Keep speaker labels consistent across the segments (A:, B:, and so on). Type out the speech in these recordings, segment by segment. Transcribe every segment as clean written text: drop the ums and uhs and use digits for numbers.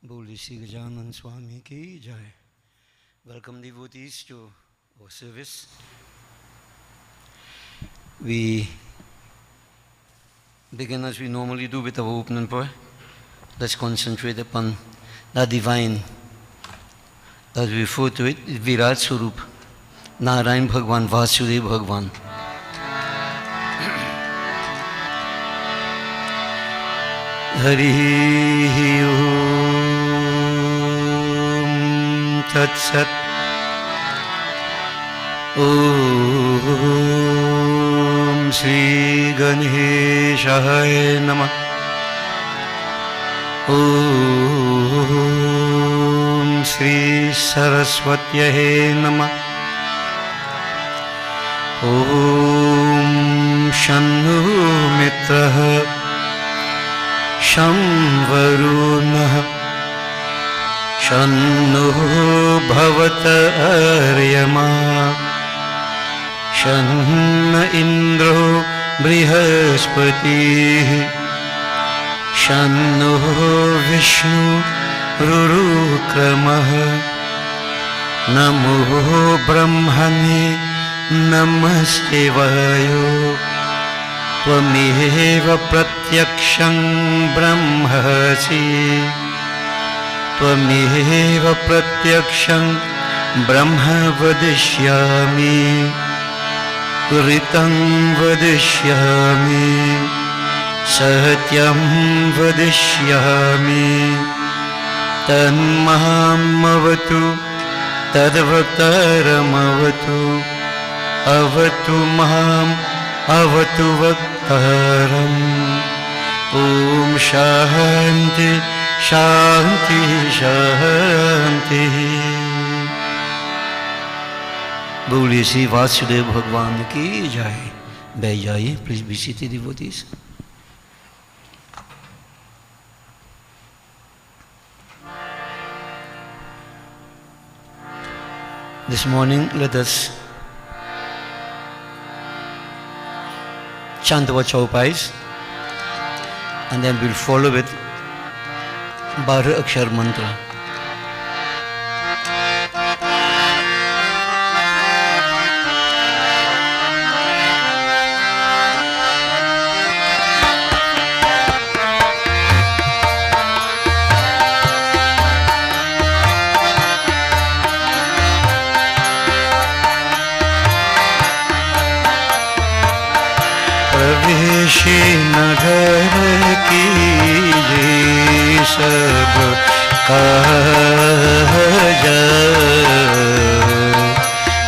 A: Boldly Sri Gajanan Swami ki jai. Welcome devotees to our service. We begin as we normally do with our opening prayer. Let's concentrate upon the divine, as we refer to it, Virat Swarup, Narayan Bhagwan, Vasudev Bhagwan. Hari Om Tat Sat Om Shri Ganeshaya Namah Om Shri Saraswatyahe Namah Om Shannu Mitraha Sham Varunah Shannu Bhavata Aryama Shanna Indro Brihaspati Shanno Vishnu Rurukramah Namo Brahmane Namaste Vayo Tvameva Pratyaksham Brahmasi Tvameva Pratyaksham Brahma Vadishyami Ritam Vadishyami Satyam Vadishyami Tanmahamavatu Tadvaktaramavatu Avatu Maham Avatu Vaktaram Om Shanti Shanti Shanti. Bolie Sri Vasudev Bhagwan ki jai. Bhai jaiye, please be seated, devotees. This morning, let us chant our chaupais, and then we'll follow with Bara Akshar Mantra. प्रवेशी नगर की ये सब काज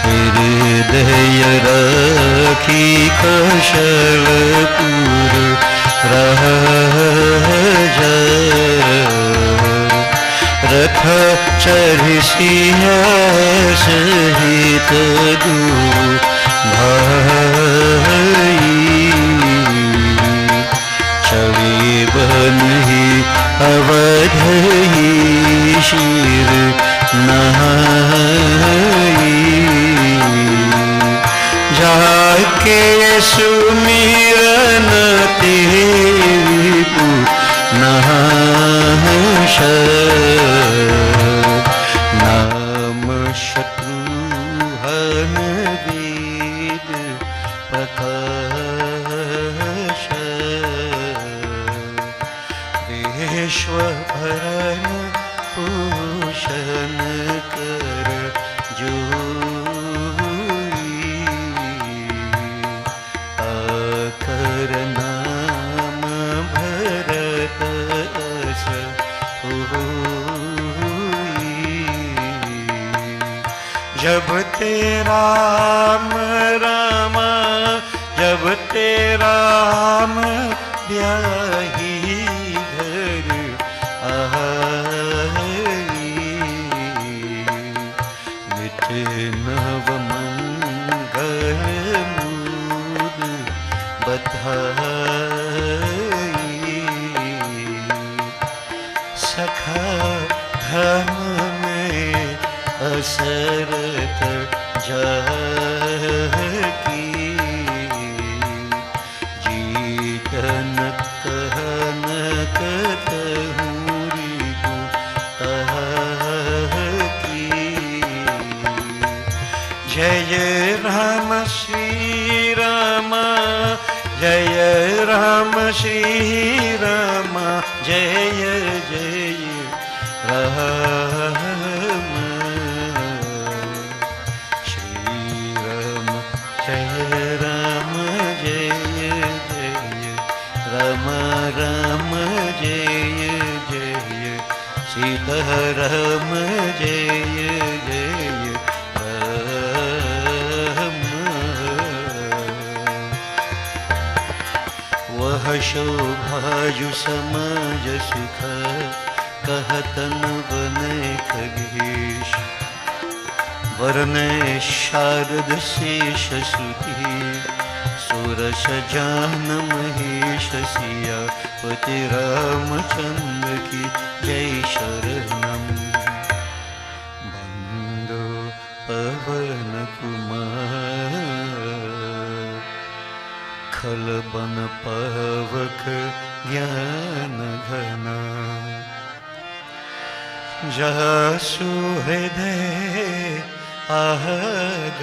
A: हृदय रखी कशलपुर राज रथ चढ़सिया सहित दू भाई चढ़ी बनी अवधई शीर नहाई जाके सुमिरन तेरी नाश नाम शत्रुहन वेद प्रकाश विश्वभरण पोषण कर जोई आकर नाम भरत अस होई जब तेरा रामा जब तेरा राम ब्याही घर आई नित नव मंगल मूद बधाई सखा धर्म में असरत जाकी जीतन कहन कतहूरी जय राम श्री राम जय जय राम श्री राम जय राम जय जय राम राम जय जय सीता राम जय जय राम वह शोभाजु समाज सुख कहतन बने खगेश वरने शारद शेष सुती सुरस जान महेश सिया पति रामचंद्र की जय शरणम बंदो पवन कुमार खलबन पवक ज्ञान घना जासु हृदय आगर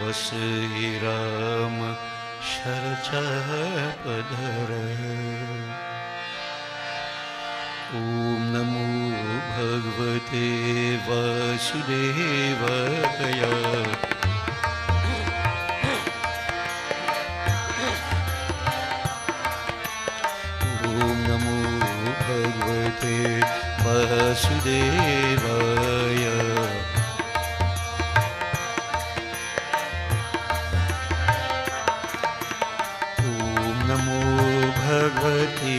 A: बस ही राम शरचा पधर ओम नमो भगवते वासुदेवाय ओम नमो भगवते वासुदेवाय ओम नमो भगवते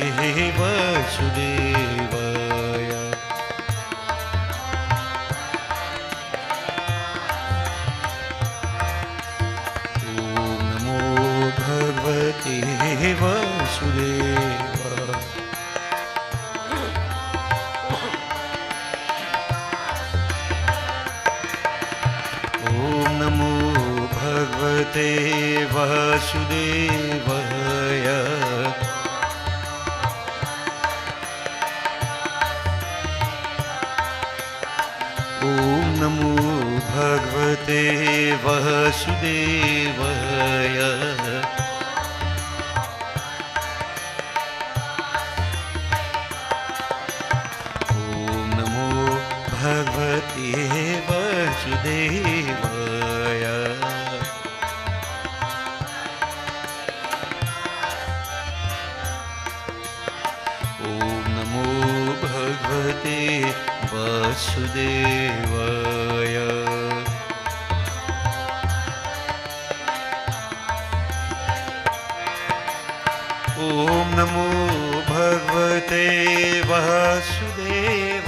A: वासुदेवाय ओम नमो भगवते वासुदेवाय ओम नमो भगवते वासुदेवाय ओम नमो भगवते वासुदेवाय ओम नमो भगवते वासुदेवाय ओम नमो भगवते वासुदेवाय ओम नमो भगवते वासुदेवाय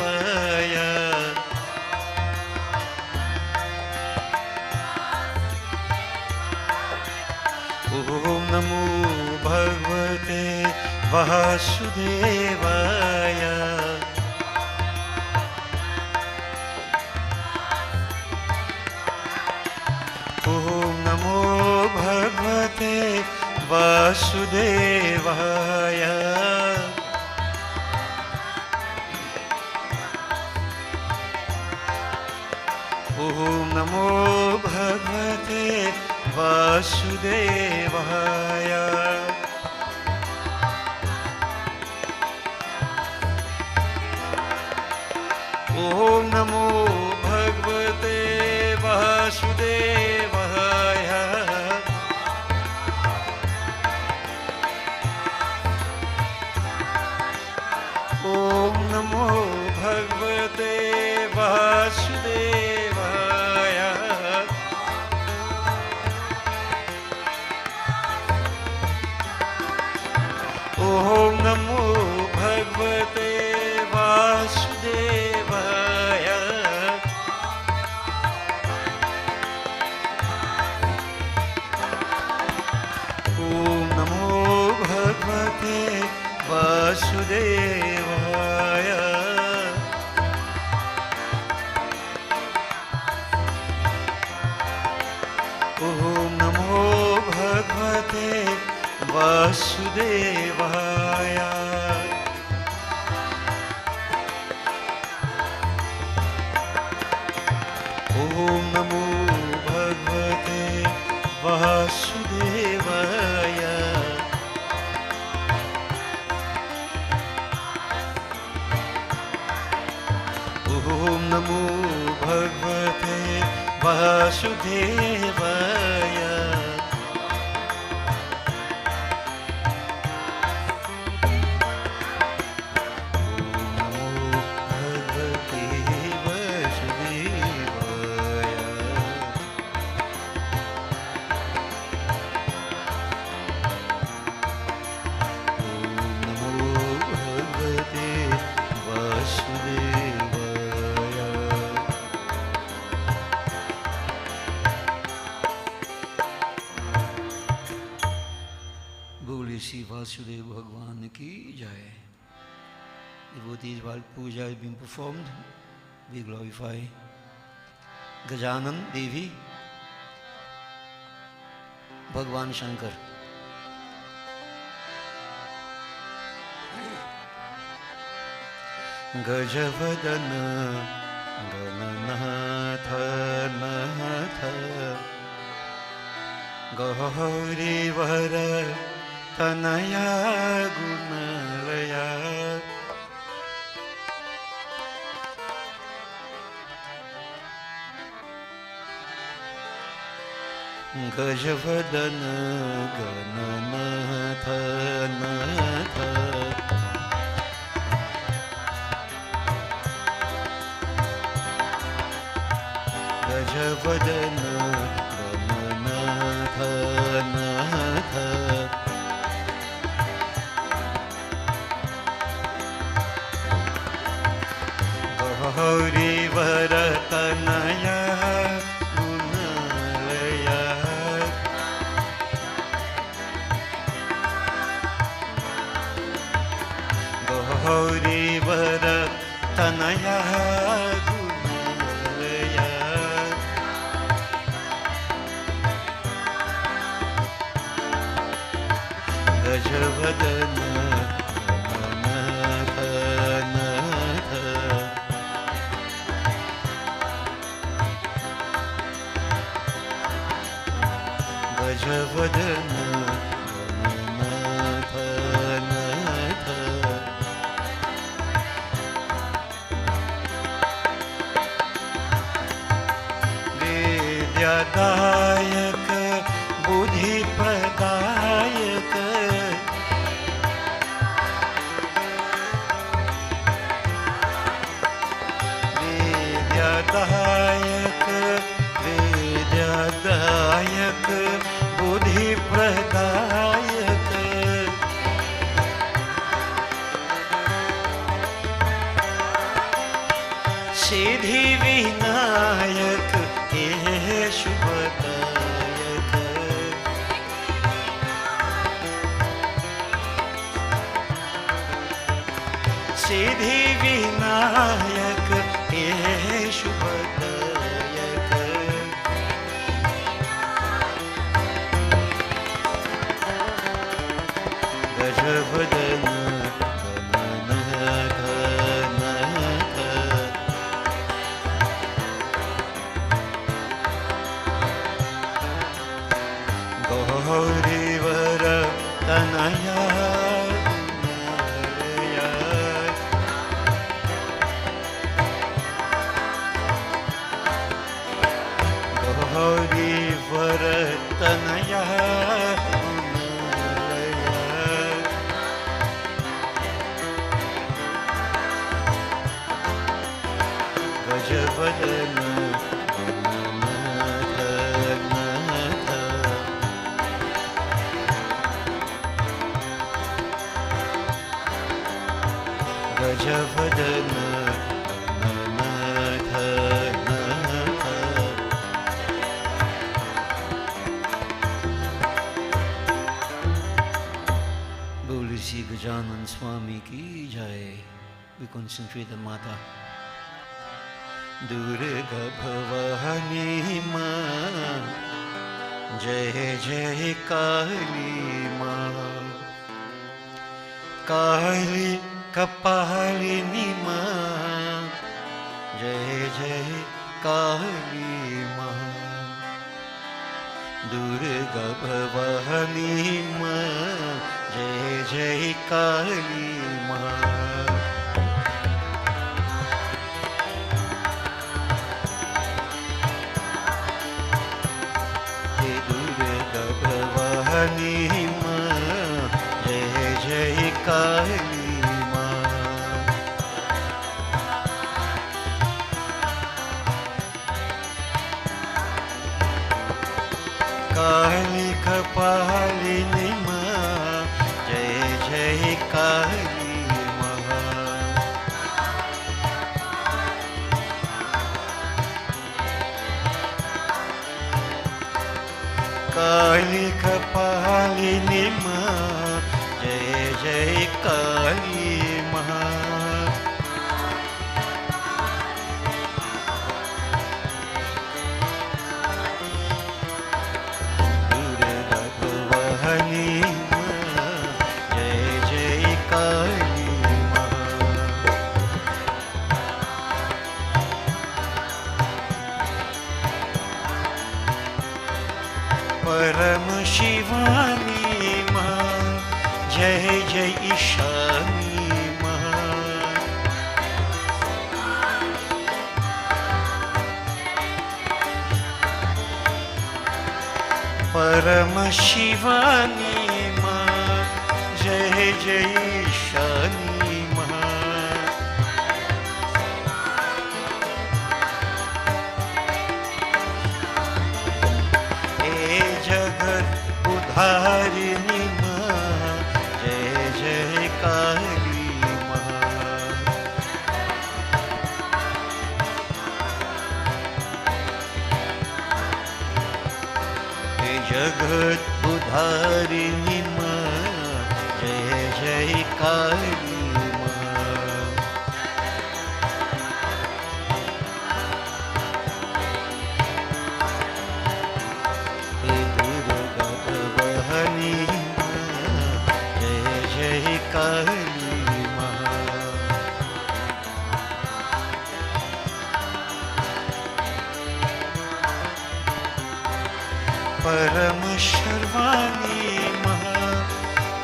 A: ओम नमो भगवते वासुदेवाय ओम नमो भगवते वासुदेवाय ओम नमो भगवते वासुदेवाय ओम नमो भगवते वासुदेवाय ओम नमो भगवते वासुदेवाय ओम नमो भगवते वासुदेवाय ओम नमो भगवते वासुदेवाय ओम नमो भगवते वासुदेवाय ओम नमो भगवते वासुदेवाय बोले श्री वासुदेव भगवान की जय. Devotees, while puja is being performed, we glorify Gajanan Devi, Bhagwan Shankar. Gajavadana Gananatha Natha Gaurivara Tanaya Gunalaya Gajavadana Gananatha Natha Gajavadana Gananatha Natha Gaurivara Tanaya Gaurivara Tanaya Gunalaya Gajavadana Gananatha Natha Gajavadana Gananatha Natha Vidyadayak Buddhi Pradayak Vidyadayak Vidyadayak Buddhi Pradayak Siddhi Vinayak Shubhadayak Siddhi Vinayak Shubhadayak Gajavadana Gananatha Natha Gaurivara Tanaya Gunalaya Gaurivara Tanaya Gunalaya Gajavadana Gananatha Natha Gajavadana Gananatha Natha Boli Shri Gajanan Swami ki jai. We concentrate on Mata. Durga Bhavani Ma Jai Jai Kali Ma Kali Kapalini Ma Jai Jai Kali Ma Durga Bhavani Ma Jai Jai Kali Ma Durga Bhavani Ma Jai Jai Kali Ma Kali Kapalini Ma Jai Jai Kali Ma Kali Kapalini Ma जय काली माँ। परम शिवानी माँ जय जय ईशानी माँ। परम शिवानी माँ जय जय ईशानी माँ। जगत उद्धारिणी माँ जय जय काली माँ। जगत उद्धारिणी माँ जय जय काली माँ। काली माँ। परम शर्वाणी माँ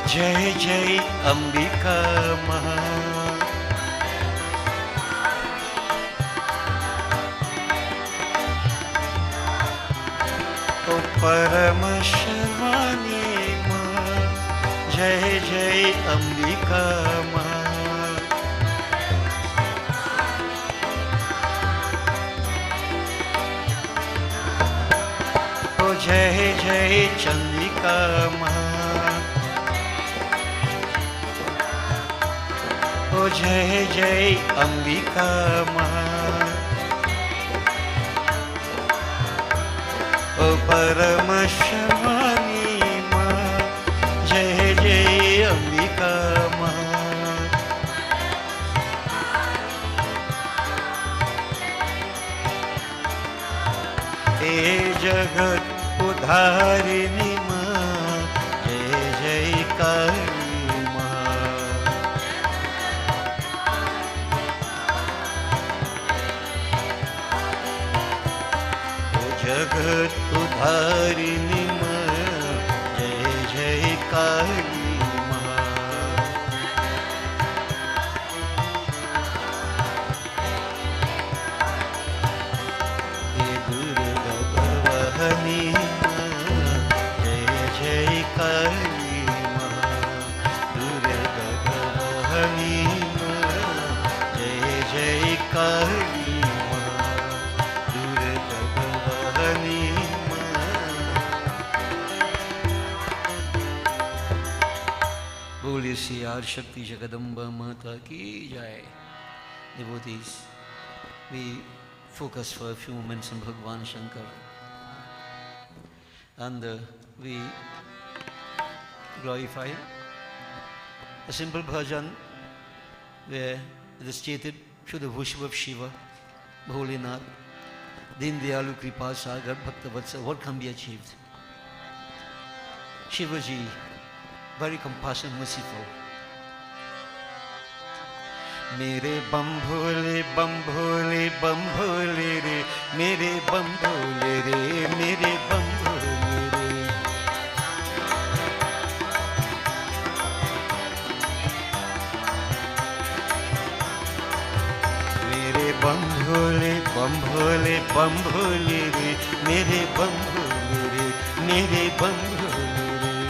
A: जय जय अंबिका माँ। ओ परम शर्वाणी जय जय अंबिका माँ। ओ जय जय चंद्रिका माँ। ओ जय जय अंबिका माँ। ओ परम शिवानी माँ जय जय अंबिका माँ। हे जगत उद्धारिणी माँ जय जय काली माँ। ओ जगत उद्धारिणी माँ जय जय काली माँ। हे दुर्गा भवानी माँ जय जय काली माँ। दुर्गा भवानी माँ जय जय काली माँ। दुर्गा भवानी बोलिए श्री आदि शक्ति जगदम्बा माता की जय। Devotees, we focus for a few moments on Bhagwan Shankar and we glorify a simple bhajan where it is stated through the worship of Shiva, Bholinath, Din Dayalu Kripa Sagar Bhakta Vatsa. What can be achieved? Shivaji, very compassionate, merciful. मेरे बम भोले रे, मेरे बम भोले रे, मेरे बम भोले रे। मेरे बम भोले रे, मेरे बम भोले रे, मेरे बम भोले रे।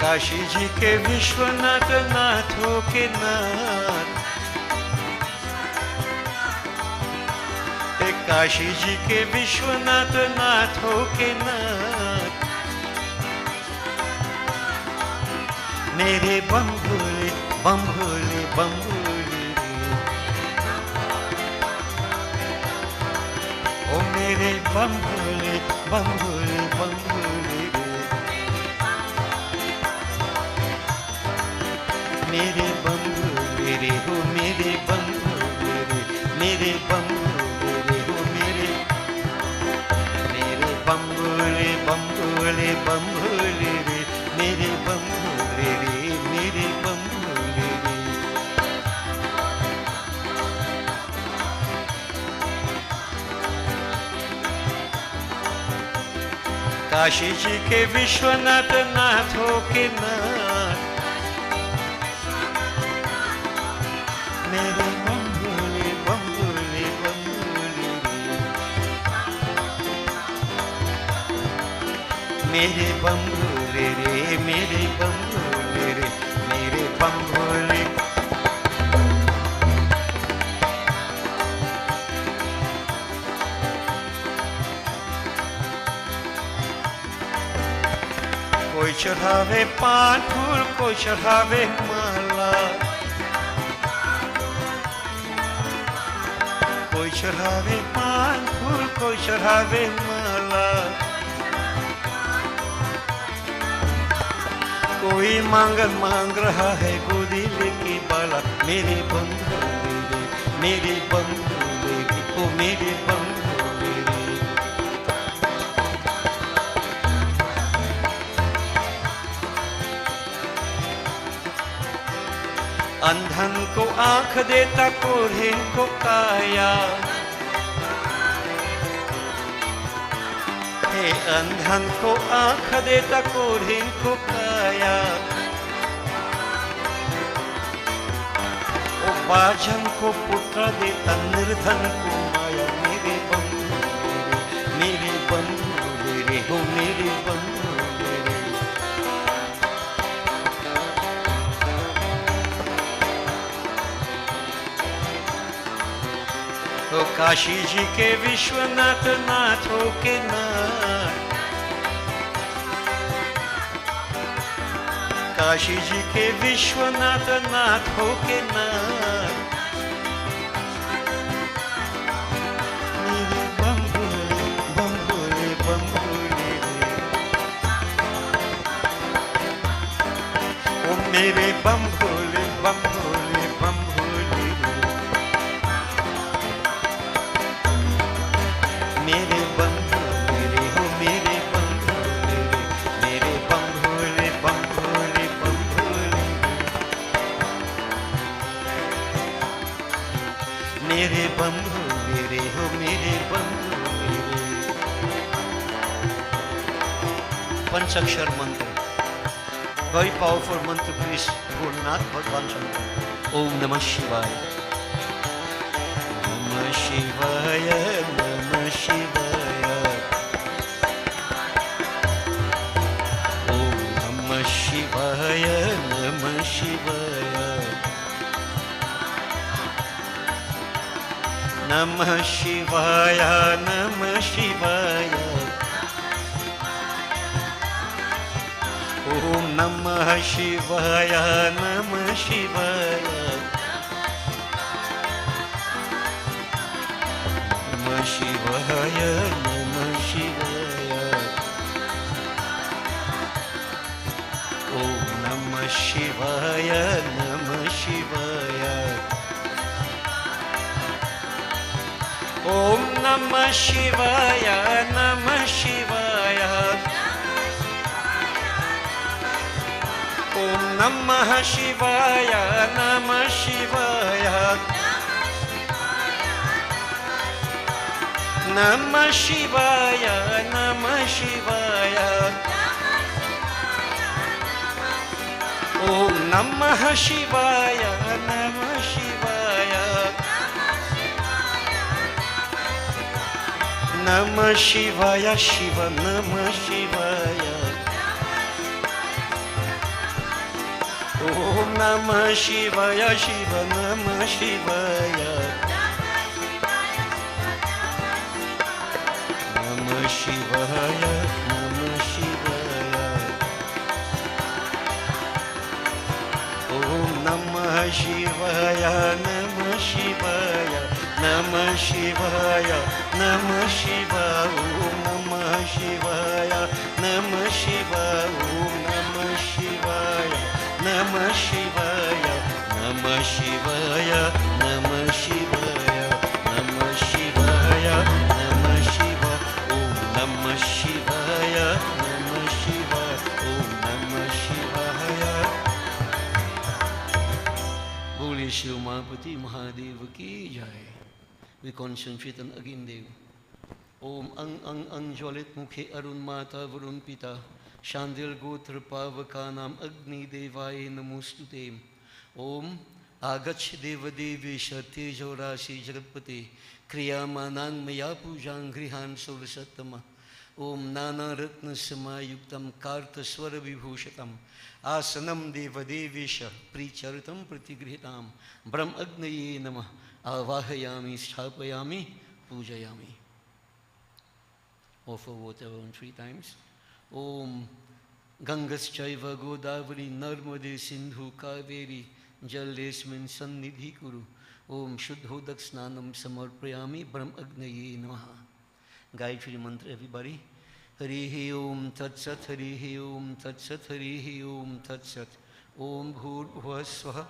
A: काशी जी के विश्वनाथ नाथों के नाथ, काशी जी के विश्वनाथ नाथों के नाथ। मेरे बम भोले मेरे बम भोले बम भोले बम भोले रे, मेरे बम भोले रे हो मेरे बम भोले रे, मेरे बम भोले रे हो मेरे बम भोले बम भोले बम भोले रे, मेरे बम भोले रे, मेरे बम भोले रे। काशी जी के विश्वनाथ नाथों के नाथ, मेरे बम भोले बम भोले बम भोले रे, मेरे बम भोले रे, मेरे बम भोले रे, मेरे बम भोले। कोई चढ़ावे पान फूल, कोई चढ़ावे माला, कोई चढ़ावे पान फूल, कोई चढ़ावे माला, कोई मांगन मांग रहा है गोदी लेके बाला, मेरे बम भोले रे, मेरे बम भोले रे, ओ मेरे बम भोले रे। अंधन को आंख देता कोढ़े को काया, हे अंधन को आंख देता कोढ़े को काया, ओ बाजन को पुत्र देता निर्धन को माया, मेरे बम भोले रे, मेरे बम भोले रे हो मेरे बम भोले रे। तो काशी जी के विश्वनाथ नाथों के नाथ, काशी जी के विश्वनाथ नाथों के नाथ, मेरे बम भोले बम भोले बम भोले रे, ओ मेरे बम भोले बम भोले बम भोले रे, मेरे बम भोले रे हो मेरे बम भोले रे, मेरे बम भोले बम भोले बम भोले रे, मेरे बम भोले रे हो मेरे बम भोले रे। पंचाक्षर मंत्र, very powerful mantra, please Bholenath भगवान शंकर। ओम नमः शिवाय, नमः शिवाय, नमः शिवाय, ओम नमः शिवाय, नमः शिवाय, नमः शिवाय, नमः शिवाय, ओम नमः शिवाय, नमः शिवाय, नमः शिवाय, नमः शिवाय, ओम नमः शिवाय, नमः शिवाय, ओम नमः शिवाय, नमः शिवाय, ओम नमः शिवाय, नमः शिवाय, नमः शिवाय, नमः शिवाय, ओम नमः शिवाय, नमः शिवाय, नमः शिवाय शिव, नमः शिवाय, ओम नमः शिवाय शिव, नमः शिवाय, नमः शिवाय, नमः शिवाय, ओम नमः शिवाय, नमः शिवाय, नमः शिवाय, शिवाय नमः शिवाय ओम नमः शिवाय नमः शिवाय ओम नमः शिवाय नमः शिवाय नमः शिवाय नमः शिवाय नमः शिवाय नमः शिवाय ओम नमः शिवाय नमः शिवाय ओम नमः शिवाय। बोलिए श्री उमापति महादेव की जय। We concentrate on again Dev. Om ang jwalit mukhe arun mata varun pita Shandil gotra pavakanam agni devaye namostute. Om agach deva devi tejo rashi jagatpate kriyamanang maya pujang grihan solasatama. Om nana ratna samayuktam karta swara vibhushatam asanam deva devisha pricharitam pratigrihitam brahm agnaye namah avahayami sthapayami pujayami. Offer water on 3 times. Om Gangaschaiva Godavari Narmade Sindhu Kaveri Jalesmin Sannidhi Kuru. Om Shuddhodak Snanam Samarprayami Brahm Agnaye Namaha. Gayatri mantra everybody. Harihi Om Tat Sat Harihi Om Tat Sat Harihi Om Tat Sat. Om Bhur Bhuva Swaha.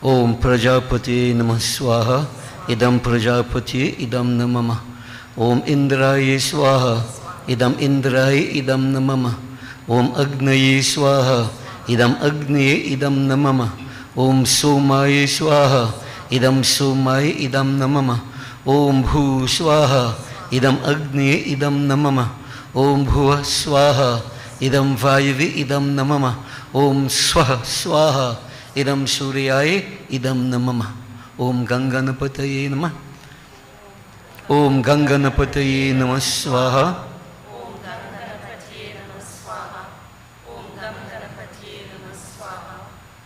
A: Om Prajapati Namah Swaha Idam Prajapati Idam Namama. Om Indraye Swaha Idam Indraye Idam Namama. Om Agnaye Swaha Idam Agnaye Idam Namama. Om Somaye Swaha Idam Somaye Idam Namama. Om Bhu Swaha Idam Agnaye Idam Namama. Om Bhuva Swaha Idam Vayavi Idam Namama. Om Swaha Swaha Idam Suryaye Idam Namama. Om Ganganapataye Namah. Om Ganganapataye Namah Swaha. Om Ganganapataye Namah Swaha. Om Ganganapataye Namah Swaha.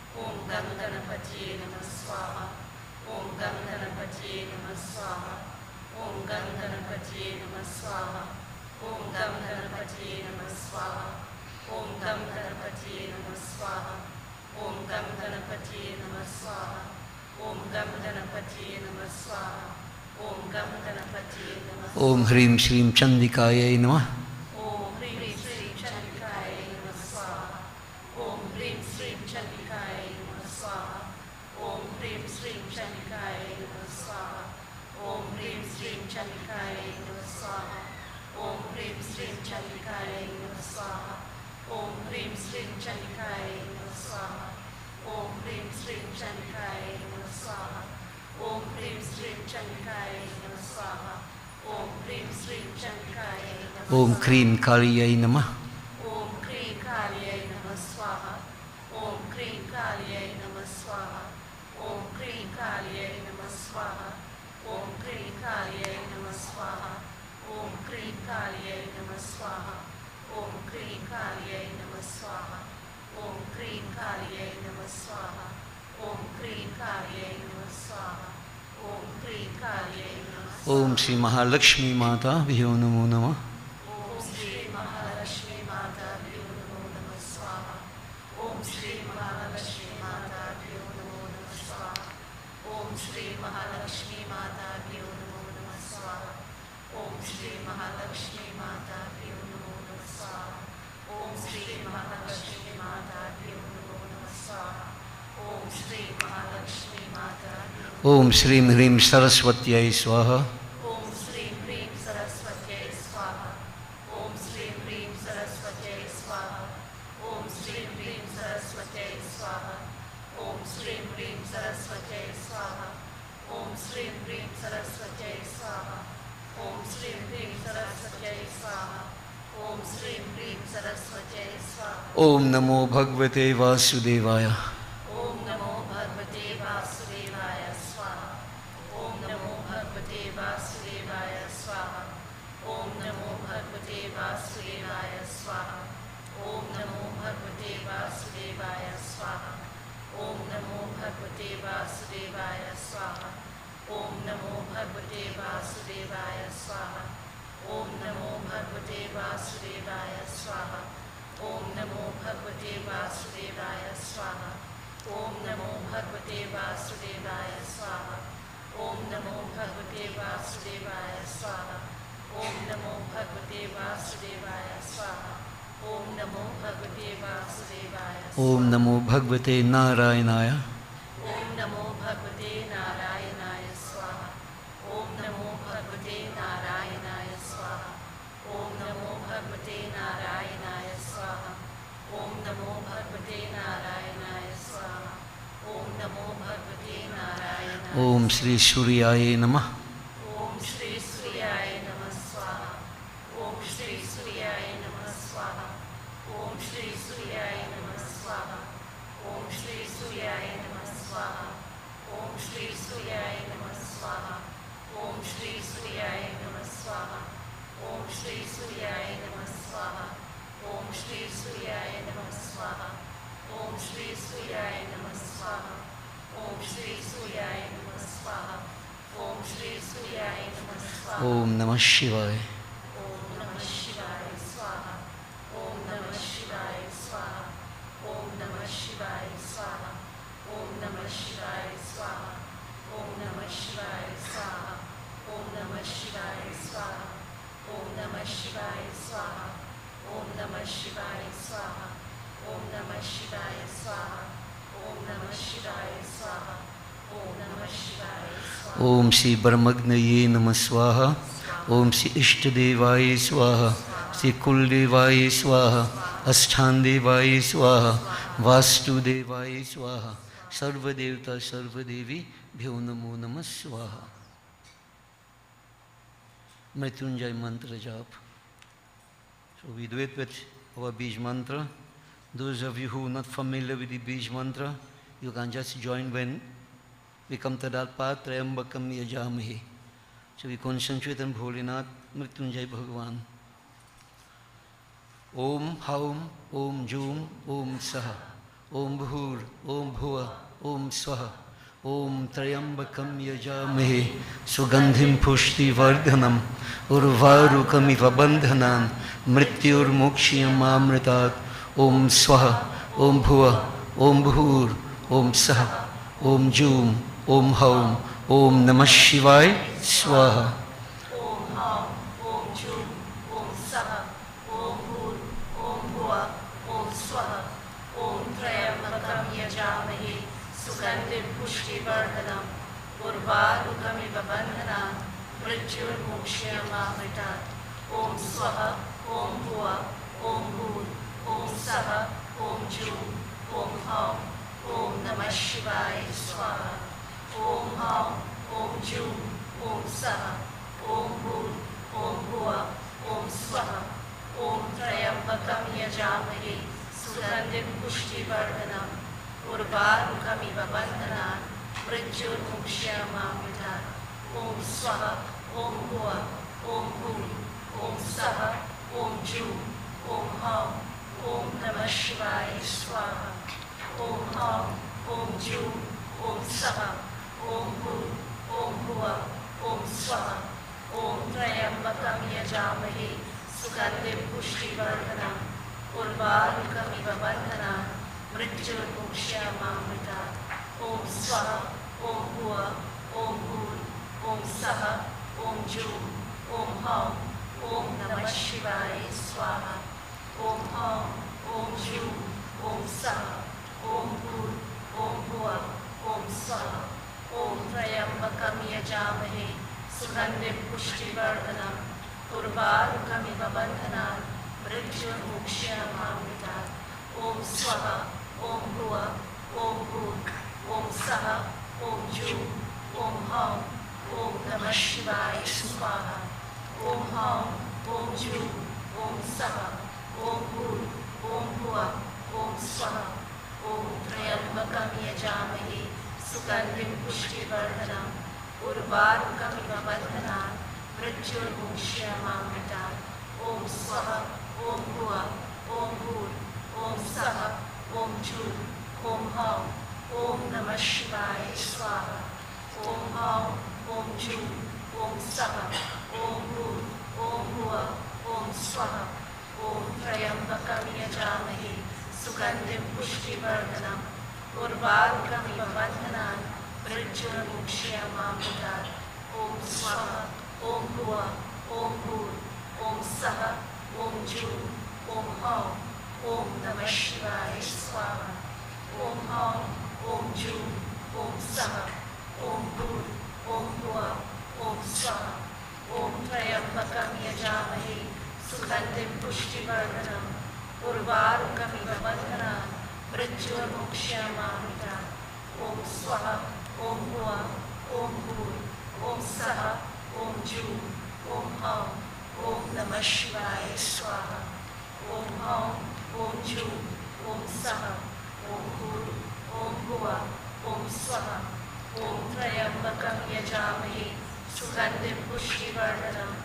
A: Om Ganganapataye Namah Swaha. Om Ganganapataye Namah Swaha. Om Ganganapataye Namah Swaha. Om Ganganapataye Namah Swaha. Om Ganganapataye Namah Swaha. Om Ganganapataye Namah Swaha. Om Ganganapataye Namah Swaha. Om Ganganapataye Namah Swaha. Om Hrim Shrim Chandikaye Namah. Om Hrim Shrim Chandikaye Namah Swaha. Om Hrim Shrim Chandikaye Namah Swaha. Om Hrim Shrim Chandikaye Namah Swaha. Om Hrim Shrim Chandikaye Namah Swaha. Om Hrim Shrim Chandikaye Namah Swaha. Om Hrim Shrim Chandikaye Namah Swaha. Om Hrim Shrim Chandikaye Namah Swaha. Om Hrim Shrim Chandikaye Namah Swaha. Om Hrim Shrim Chandikaye Namah Swaha. Om Krim Kaliyai Namah. Om Krim Kaliyai Namah Swaha. Om Krim Kaliyai Namah Swaha. Om Krim Kaliyai Namah Swaha. Om Krim Kaliyai Namah Swaha. Om Krim Kaliyai Namah Swaha. Om Krim Kaliyai Namah Swaha. Om Krim Kaliyai Namah Swaha. Om Krim Kaliyai Namah Swaha. Om Krim Kaliyai Namah Swaha. Om Shri Mahalakshmi Mata Vyo Namo Namah. Om Shri Mahalakshmi Mata Vyo Namo Namah Swaha. Om Shri Mahalakshmi Mata Vyo Namo Namah Swaha. Om Shri Mahalakshmi Mata Vyo Namo Namah Swaha. Om Shri Mahalakshmi Mata Vyo Namo Namah Swaha. Om Shri Mahalakshmi Mata Vyo Namo Namah Swaha. Om Shri Mahalakshmi Mata. Om Shri Hrim Saraswatyai Swaha. Om Shri Hrim Saraswatyai Swaha. Om Shri Hrim Saraswatyai Swaha. Om Shri Hrim Saraswatyai Swaha. Om Shri Hrim Saraswatyai Swaha.
B: Shri ह्रीं सरस्वत्यै स्वाहा Om Shri ह्रीं सरस्वत्यै स्वाहा Om Shri ह्रीं सरस्वत्यै स्वाहा
A: Om Namo Bhagavate Vasudevaya.
B: Om Namo Bhagavate Vasudevaya Swaha Om Namo Bhagavate Vasudevaya Swaha Om Namo Bhagavate Vasudevaya Swaha Om Namo Bhagavate Vasudevaya Swaha Om Namo Bhagavate Vasudevaya Swaha Om Namo Bhagavate Vasudevaya Swaha Om Namo Bhagavate Vasudevaya Swaha Om Namo Bhagavate Vasudevaya Swaha Om Namo Bhagavate Vasudevaya Swaha Om Namo Bhagavate Vasudevaya Swaha Om Namo Bhagavate Vasudevaya Swaha Om Namo Bhagavate Vasudevaya Swaha
A: Om Namo Bhagavate Narayanaya.
B: Om Namo Bhagavate Narayanaya Swaha Om Namo Bhagavate Narayanaya Swaha Om Namo Bhagavate Narayanaya Swaha Om Namo Bhagavate Narayanaya Swaha Om Namo Bhagavate Narayanaya
A: Om Shri Suryaya Namah.
B: Om Shri Suryaya Namah Swaha Om Shri Suryaya Namah Swaha Om Shri Suryaya Namah Swaha Om Shri Suryaya Namah Swaha Om Shri Suryaya Namah Swaha Om Shri Suryaya Namah Swaha Om Shri Suryaya Namah Swaha Om Shri Suryaya Namah Swaha Om Shri Suryaya Namah Swaha Om Shri Suryaya Namah Swaha Om Shri Suryaya Namah Swaha
A: Om Namah Shivaya.
B: Om Namah Shivaya Swaha Om Namah Shivaya Swaha Om Namah Shivaya Swaha Om Namah Shivaya Swaha Om Namah Shivaya Swaha Om Namah Shivaya Swaha Om Namah Shivaya Swaha Om Namah Shivaya Swaha Om Namah Shivaya Swaha Om Namah Shivaya Swaha Om Namah Shivaya Swaha
A: Om Shri Brahmagnaye Namah Swaha. Om Shri Ishtadevaye Swaha. Shri Kuldevaye Swaha. Asthandevaye Swaha. Vastudevaye Swaha. Sarvadevta Sarvadevi Bhyo Namo Namah Swaha. Mrityunjay mantra jap. So we do it with our Bij mantra. Those of you who are not familiar with the Bij mantra, you can just join when we come to that part, Trayambakam Yajamahe. So we concentrate on Bholinath, Mrityunjay Bhagavan. Om Haum, Om Jum, Om Saha, Om Bhur, Om Bhuva, Om Swaha, Om Trayambakam Yajamahe, Sugandhim Pushti Vardhanam, Urvarukamiva Bandhanan, Mrityur Mokshiyam Amritat, Om Swaha, Om Bhuva, Om Bhur, Om Saha, Om Jum, Om Haum, Om Namah Shivaya, Swaha.
B: Om Haum, Om Jum, Om Saha, Om Bhur, Om Bhuva, Om Swaha, Om Trayambakam Yajamahe, Sugandhim Pushti Vardhanam, Urvarukamiva Bandhanan, Mrityur Mokshiyam Amritat, Om Swaha, Om Bhuva, Om Bhur, Om Saha, Om Jum, Om Haum, Om Namah Shivaya, Swaha. Om Haum, Om Jum, Om Saha, Om Bhur, Om Bhuva, Om Swaha, Om Trayambakam Yajamahe, Sugandhim Pushti Vardhanam, Urvarukamiva Bandhanan, Mrityur Mokshiyam Amritat, Om Swaha, Om Bhuva, Om Bhur, Om Saha, Om Jum, Om Haum, Om Namah Shivaya, Swaha. Om Haum, Om Jum, Om Saha, Om Bhur, Om Bhuva, Om Swaha, Om Trayambakam Yajamahe, Sugandhim Pushti Vardhanam, Urvarukamiva Bandhanan, Mrityur Mokshiyam Amritat, Om Swaha, Om Bhuva, Om Bhur, Om Saha, Om Jum, Om Haum, Om Namah Shivaya, Swaha. Om Haum, Om Jum, Om Saha, Om Bhur, Om Bhuva, Om Swaha, Om Trayambakam Yajamahe, Sugandhim Pushti Vardhanam, Urvarukamiva Bandhanan, Mrityur Mokshiyam Amritat, Om Swaha, Om Bhuva, Om Bhur, Om Saha, Om Jum, Om Haum, ॐ नमः शिवाय स्वाहा ॐ हौं ॐ जूं ॐ सः ॐ भूर् ॐ भुवः ॐ स्वः ॐ त्र्यम्बकं यजामहे सुगन्धिं पुष्टिवर्धनम् उर्वारुकमिव बन्धनान् मृत्युर्मुक्ष्यमामृतात् ॐ स्वः ॐ भुवः ॐ भूर् ॐ सः ॐ जूं ॐ हौं ॐ नमः शिवाय स्वाहा ॐ हौं ॐ जूं ॐ सः ॐ भूर् ॐ भुवः ॐ स्वः ॐ त्र्यम्बकं यजामहे सुगन्धिं पुष्टिवर्धनम् उर्वारुकमिव बन्धनान् मृत्युर्मुक्ष्यमामृतात् ॐ स्वः ॐ भुवः ॐ भूर् ॐ सः ॐ जूं ॐ हौं ॐ नमः शिवाय स्वाहा ॐ हौं ॐ जूं ॐ सः ॐ भूर् ॐ भुवः ॐ स्वः ॐ त्र्यम्बकं यजामहे सुगन्धिं पुष्टिवर्धनम् उर्वारुकमिव बन्धनान् मृत्युर्मुक्ष्यमामृतात् ॐ स्वः ॐ भुवः ॐ भूर् ॐ सः ॐ जूं ॐ हौं ॐ नमः शिवाय स्वाहा ॐ हौं ॐ जूं ॐ सः ॐ भूर् ॐ भुवः ॐ स्वः ॐ त्र्यम्बकं यजामहे सुगन्धिं पुष्टिवर्धनम्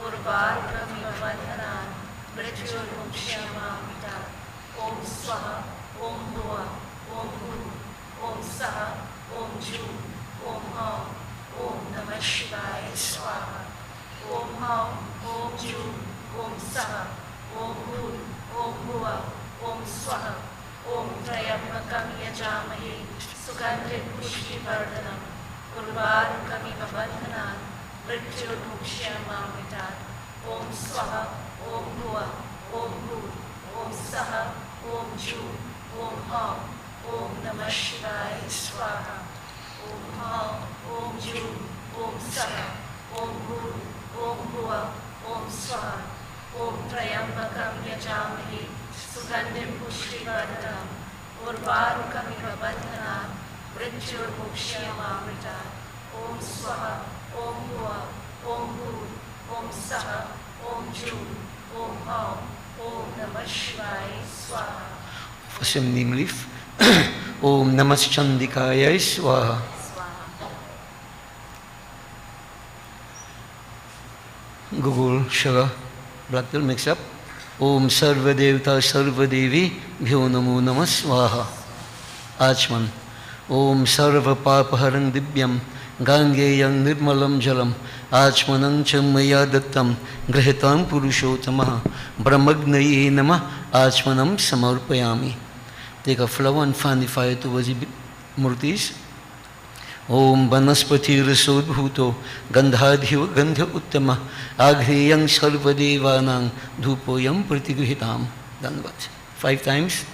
B: उर्वारुकमिव बन्धनान् मृत्युर्मुक्ष्यमामृतात् ॐ स्वः ॐ भुवः ॐ भूर् ॐ सः ॐ जूं ॐ हौं ॐ नमः शिवाय स्वाहा ॐ हौं ॐ जूं ॐ सः ॐ भूर् ॐ भुवः ॐ स्वः ॐ त्र्यम्बकं यजामहे सुगन्धिं पुष्टिवर्धनम् उर्वारुकमिव बन्धनान् मृत्युर्मुक्ष्यमामृतात् ॐ स्वः ॐ भुवः ॐ भूर् ॐ सः ॐ जूं ॐ हौं ॐ नमः शिवाय स्वाहा ॐ हौं ॐ जूं ॐ सः ॐ भूर् ॐ भुवः ॐ स्वः ॐ त्र्यम्बकं यजामहे सुगन्धिं पुष्टिवर्धनम् उर्वारुकमिव बन्धनान् मृत्युर्मुक्ष्यमामृतात् ॐ स्वः ॐ भुवः ॐ भूर् ॐ सः ॐ जूं ॐ हौं ॐ नमः शिवाय स्वाहा
A: Same name leaf. Om Namas Chandikaya Swaha. Google Sugar Black Pill mix up. Om Sarva Devta Sarva Devi Bhyo Namo Namah Swaha. Achman. Om Sarva Papaharang Divyam Gangeyang Nirmalam Jalam Achmanang Chamaya Dattam Grahitam Purushotamaha Brahmagnaye Namah Achmanam Samarpayami. Take a flower and fan the fire towards the murtis. Om Banaspati Rasodbhuto Gandhadhiva Gandha Uttama Aghriyang Sarvadevanang Dhupoyam Pratigrihitam. Done what? 5 times?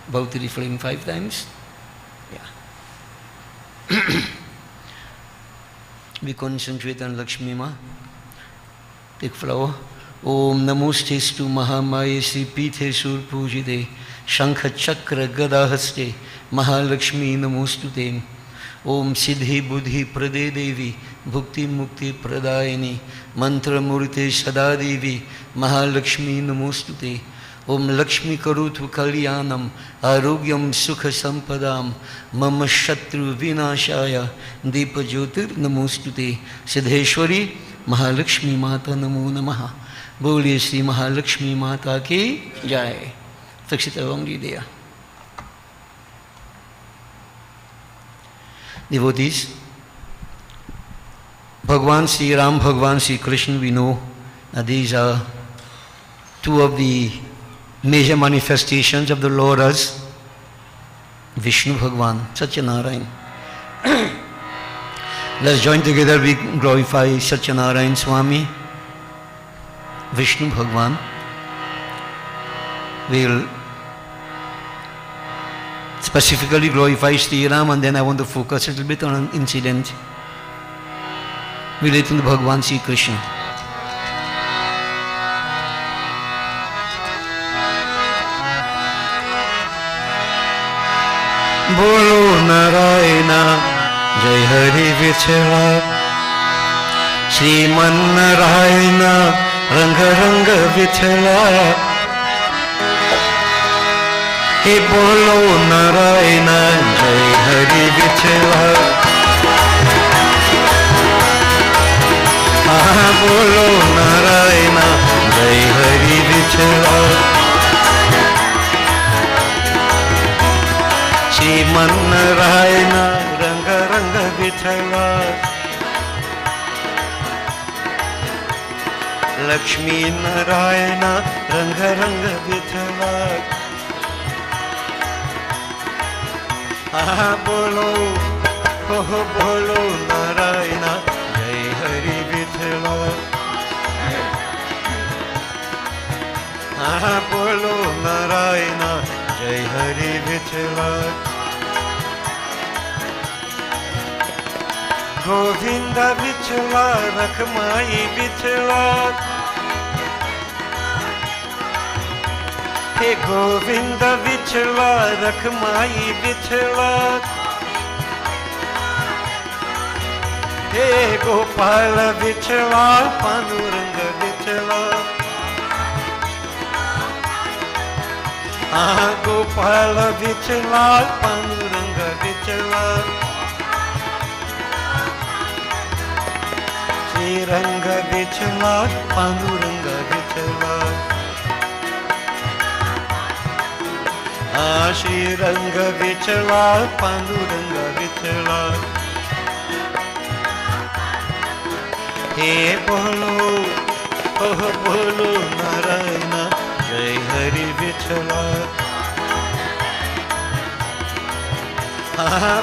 A: About to refrain 5 times? Yeah. We concentrate on Lakshmi Ma. Take flower. Om Namostestu Mahamayesi Pithe Sur Pujite Shankha Chakra Gadahaste Mahalakshmi Namostute. Om Siddhi Buddhi Prade Devi Bhukti Mukti Pradayani Mantra Murte Sada Devi Mahalakshmi Namostute. Om Lakshmi Karutu Kalyanam Arogyam Sukha Sampadam Mama Shatru Vinashaya Deepa Jyotir Namostute. Siddheshwari Mahalakshmi Mata Namo Namaha. Boliye Sri Mahalakshmi Mata ki Jai. Takshita Vamrideya. Devotees, Bhagwan Sri Ram, Bhagwan Sri Krishna, we know that these are 2 of the major manifestations of the Lord as Vishnu Bhagwan, Satyanarayan. Let's join together, we glorify Satyanarayan Swami, Vishnu Bhagwan. We'll specifically glorify Sri Ram, and then I want to focus a little bit on an incident relating to Bhagwan Sri Krishna. Bolo Narayana Jai Hari Vichara Sriman Narayana रंग रंग विठला हे बोलो नारायण जय हरि विठला बोलो नारायण जय हरि विठला श्रीमन्नारायण रंग रंग विठला लक्ष्मी नारायण रंग रंग विठला बोलो बोलो नारायण जय हरि विठला बोलो नारायण जय हरि विठला गोविंद विठला रखमाई विठला हे गोविंद विठला रखमाई विठला हे गोपाल विठला पांडुरंग विठला गोपाल विठला पांडुरंग विठला श्रीरंग विठला पांडुरंग विठला श्रीरंग विठला पांडुरंग विठला हे बोलो बोलो नारायण जय हरि विठला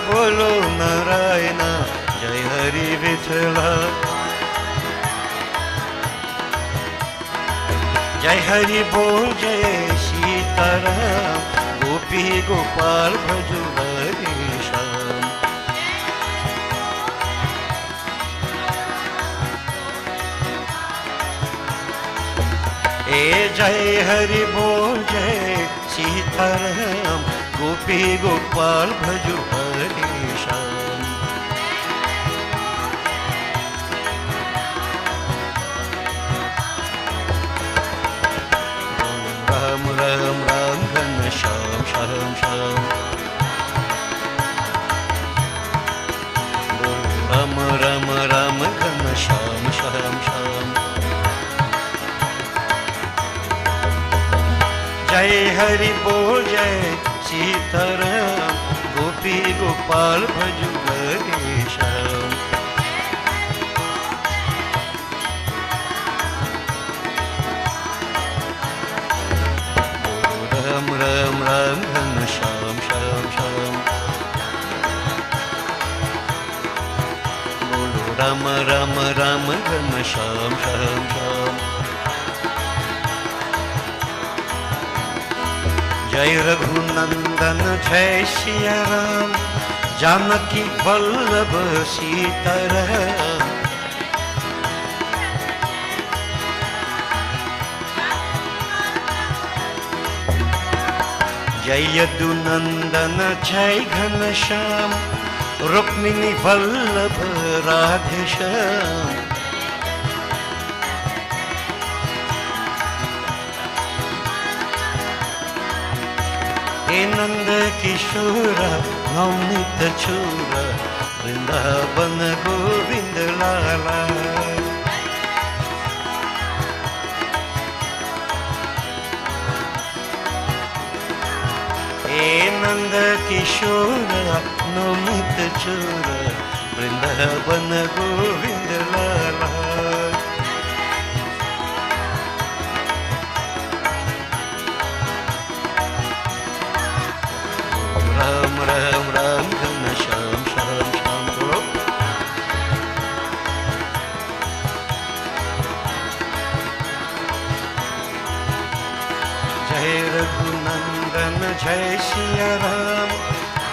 A: बोलो नारायण जय हरि विठला जय हरि बोल जय सीताराम गोपी गोपाल भजु हरि श्याम जय हरि बोल जय सीताराम गोपी गोपाल भजु हरि श्याम राम राम राम घन श्याम श्याम श्याम राम राम राम घन श्याम श्याम श्याम जय हरि बोल जय सीताराम गोपी गोपाल भजु हरि श्याम राम राम राम घन श्याम श्याम श्याम बोलो राम राम राम घन श्याम श्याम श्याम जय रघुनंदन जय सिया राम जानकी वल्लभ सीताराम जय यदुनंदन जय घनश्याम रुक्मिणी वल्लभ राधे श्याम हे नंद किशोर नवनीत चूर वृंदावन गोविंद लाला हे नंद किशोर नवनीत चूर वृंदावन गोविंद लाला राम राम राम घन श्याम श्याम श्याम बोलो जय रघुनंदन जय सिया राम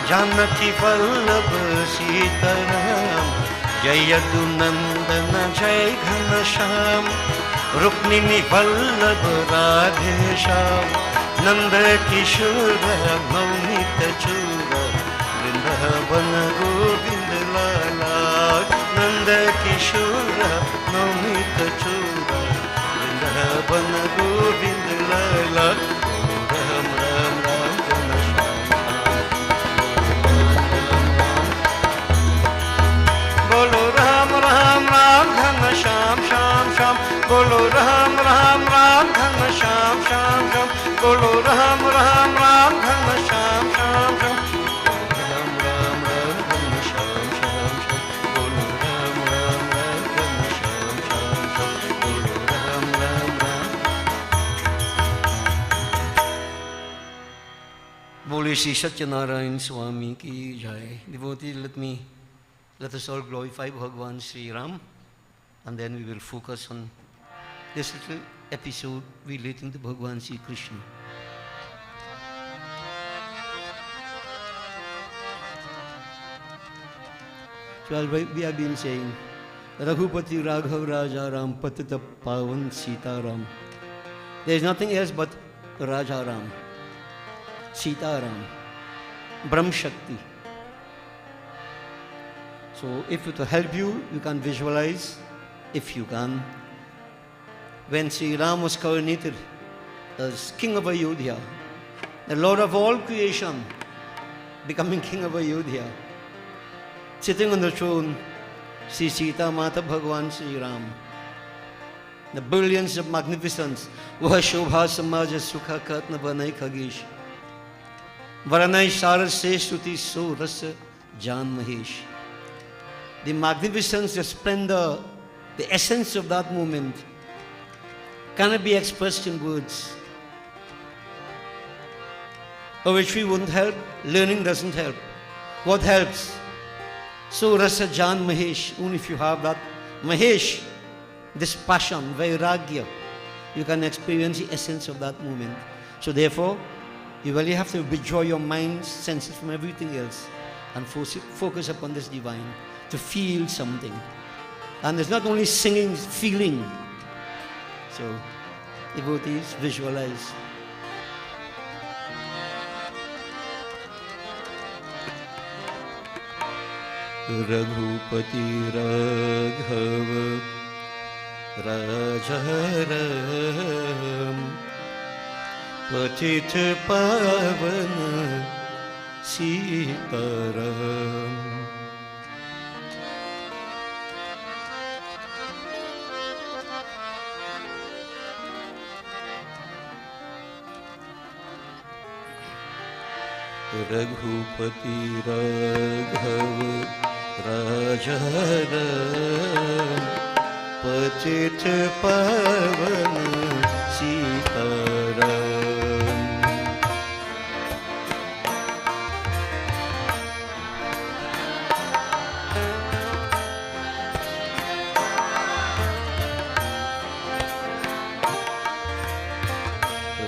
A: जानकी वल्लभ सीताराम जय यदुनंदन जय घनश्याम रुक्मिणी वल्लभ राधे श्याम नंद किशोर नवनीत चूर वृंदावन गोविंद लाला नंद किशोर नमित चूर वृंदावन गोविंद लाला राम राम राम घन बोलो राम राम राम घन श्याम श्याम श्याम बोलो राम राम राम घन श्याम श्याम श्याम बोलो राम राम राम घन श्याम श्याम श्याम राम राम राम घन श्याम श्याम श्याम बोलो राम राम राम घन श्याम श्याम श्याम बोलो राम राम राम। बोले श्री सत्यनारायण स्वामी की जय। Devotees, let us all glorify Bhagavan Sri Ram, and then we will focus on this little episode relating to Bhagavan Sri Krishna. So as we have been saying, Raghupati Raghav Raja Ram Patita Pavan Sita Ram. There is nothing else but Raja Ram, Sita Ram, Brahm Shakti. So if it will help you, you can visualize, if you can, when Sri Ram was coronated as king of Ayodhya, the Lord of all creation, becoming king of Ayodhya, sitting on the throne, Sri Sita Mata Bhagavan Sri Ram. The brilliance of magnificence, Vah Shobha Samaja Sukha Katna Vanai Khagesh, Varanai Saras Se Stuti So Rasa Jan Mahesh. The magnificence, the splendor, the essence of that moment cannot be expressed in words. Poetry wouldn't help, learning doesn't help. What helps? So Rasa Jan Mahesh, only if you have that Mahesh, this passion, Vairagya, you can experience the essence of that moment. So therefore, you really have to withdraw your mind, senses from everything else and focus upon this divine, to feel something. And it's not only singing, it's feeling. So, devotees, visualize. Raghupati Raghava Raja Ram Patit Pavana Sita Ram. Raghupati Raghava Raja Ram Patit Pavana Sita Ram.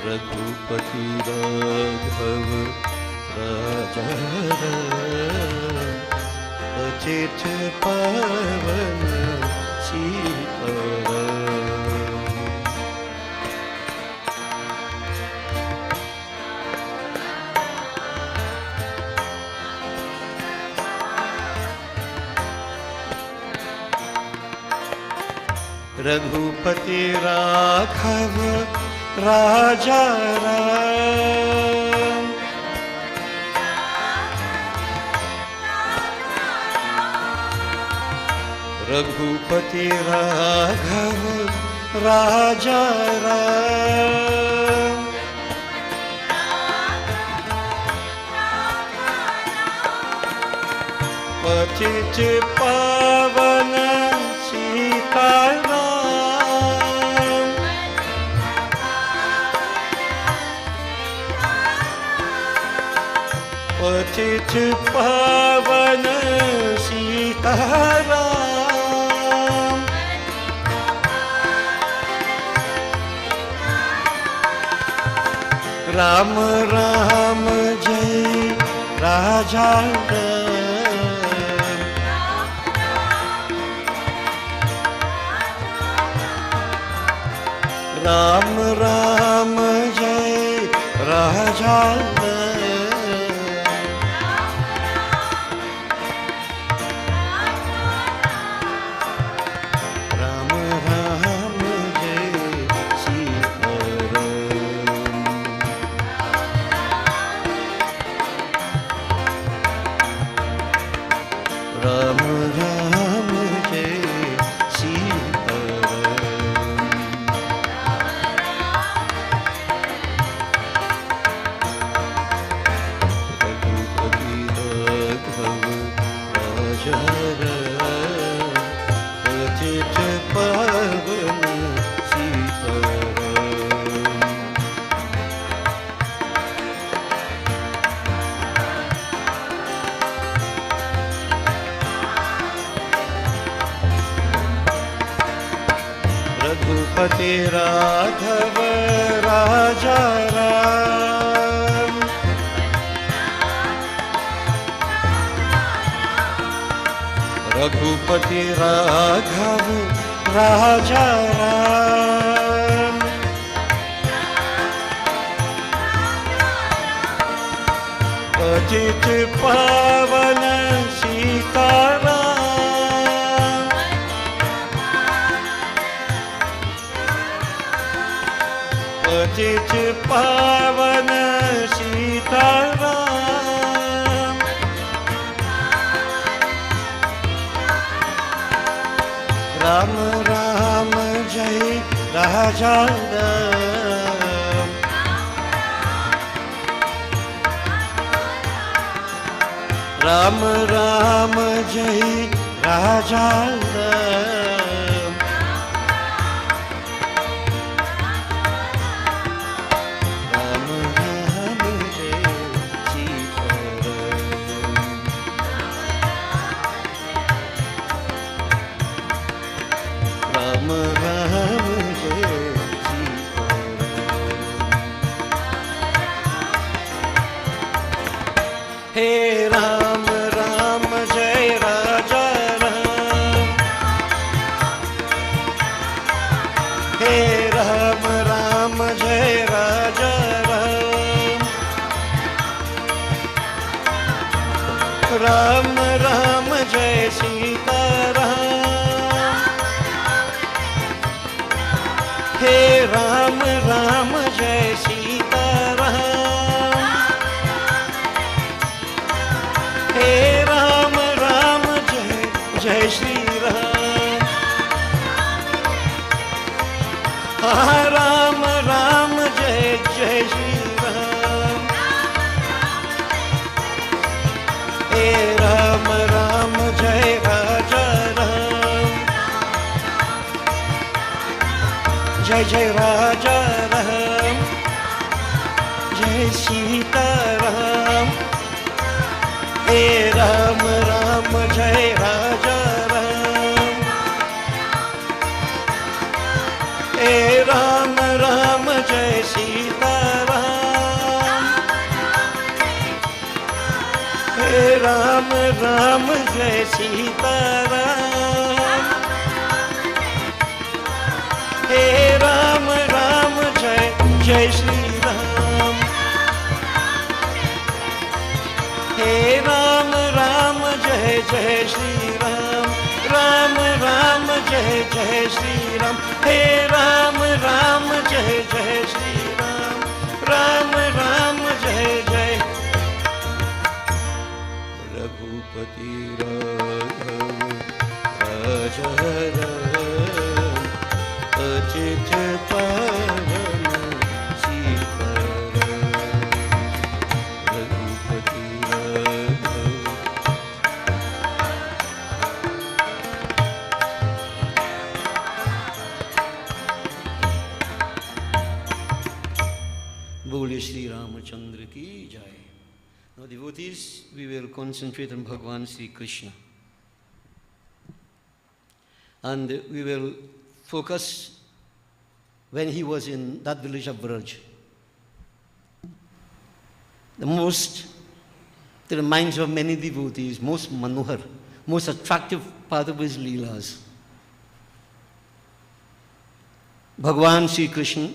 A: Raghupati Raghava Raja Ram Patit Pavana Sita Ram. Raghupati Raghava Raja Ram Raghupati Raghava Raja Ram Patit Pavana Sita Ram. Patit Pavana Sita Ram. Ram Ram Jai Raja Ram. Ram Ram Jai Raja Raghupati Raghav राजा राम, रघुपति राघव राजा राम, पतित पावन सीताराम, पतित पावन सीताराम, राम राम जय राजा राम, राम राम जय राजा राम, राम राम जय सीताराम, राम राम जय सीताराम। हे राम राम जय राजा राम, हे राम राम जय राजा राम, राम राम जय सीताराम, हे राम राम जय सीताराम, हे राम राम जय जय श्री राम, हाँ राम राम जय जय श्री राम, हे राम राम जय राजा राम, जय जय राजा राम, जय सीताराम, हे राम राम जय राजा राम, हे राम राम जय सीताराम, हे राम राम जय सीताराम, हे राम राम जय जय श्री राम, हे राम राम जय जय श्री राम, राम राम जय जय श्री राम, हे राम राम जय जय श्री राम, राम राम जय जय। रघुपति राघव राजा राम, पतित पावन सीताराम, रघुपति राघव। बोले श्री रामचंद्र की जय। Now devotees, we will concentrate on Bhagavan Sri Krishna. And we will focus when he was in that village of Vraj. The most, to the minds of many devotees, most manohar, most attractive part of his lilas. Bhagavan Sri Krishna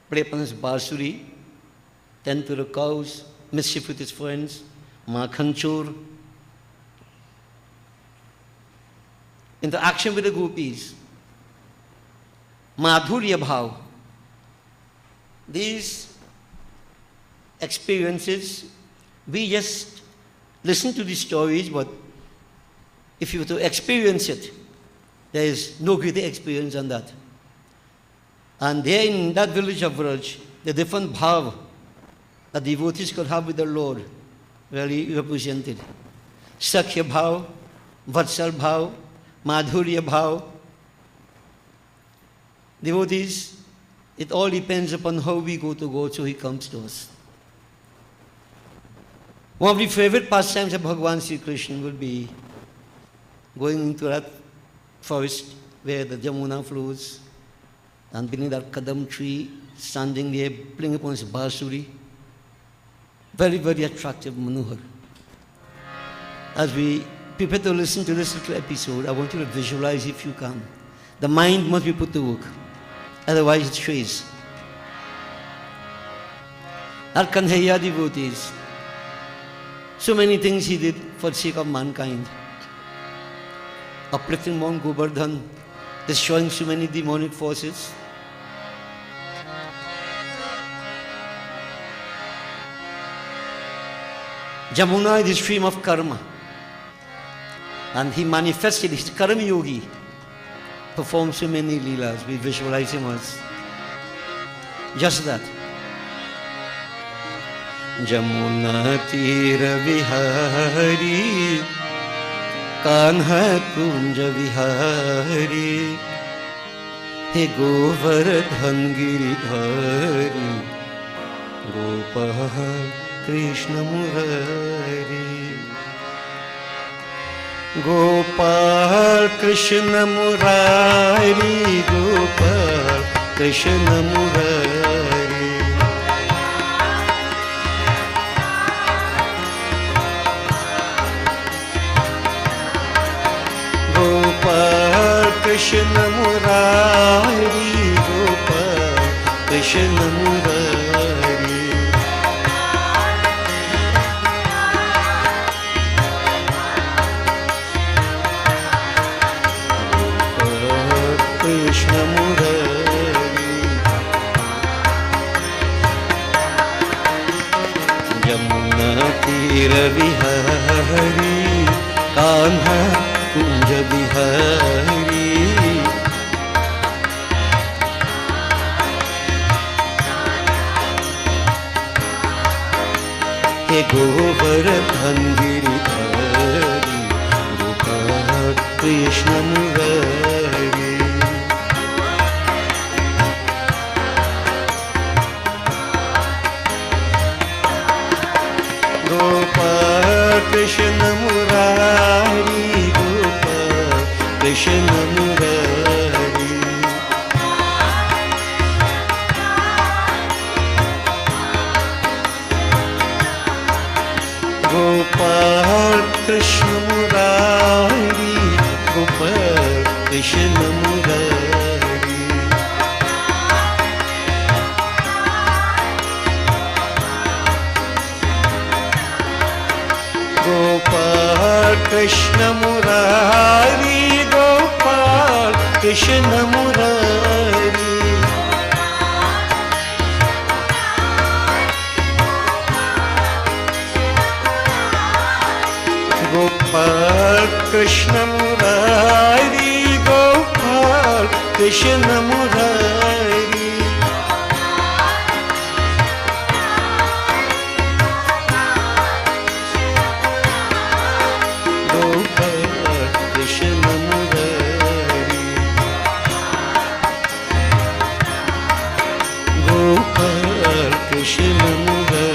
A: played upon his bansuri, tend to the cows, mischief with his friends, Makhanchur, interaction with the gopis, Madhurya Bhav. These experiences, we just listen to these stories, but if you were to experience it, there is no greater experience than that. And there in that village of Vraj, the different bhav that devotees could have with their Lord, really represented. Sakhya bhav, Vatsal bhav, Madhurya bhav. Devotees, it all depends upon how we go to God, so He comes to us. One of the favorite pastimes of Bhagavan Sri Krishna will be going into that forest where the Jamuna flows, and beneath that kadam tree, standing there, playing upon his bansuri. Very, very attractive Manohar. As we prepare to listen to this little episode, I want you to visualize if you can. The mind must be put to work, otherwise it strays. That Kanhaiya devotees, so many things he did for the sake of mankind. Uplifting Mount Govardhan, destroying so many demonic forces. Jamuna is the stream of karma, and he manifested his karma yogi, performed so many lilas. We visualize him as just that. Jamuna tira vihari, kanha kunja vihari, he govardhan giridhari, gopal Krishna Murari, Gopal Krishna Murari, Gopal Krishna Murari, Gopal Krishna Murari, Gopal Krishna Murari. Krishna Murari, Jamuna Tira Vihari, Kanha Kunja Vihari, He Govardhan Giridhari, Gopal Krishna Murari. Gopal Krishna Murari, Gopal Krishna Murari, Gopal Krishna Murari, Gopal Krishna Murari, Gopal Krishna Murari, Gopal Krishna Murari, Gopal Krishna Murari, Gopal Krishna Murari, Gopal Krishna Murari, Gopal Krishna Murari.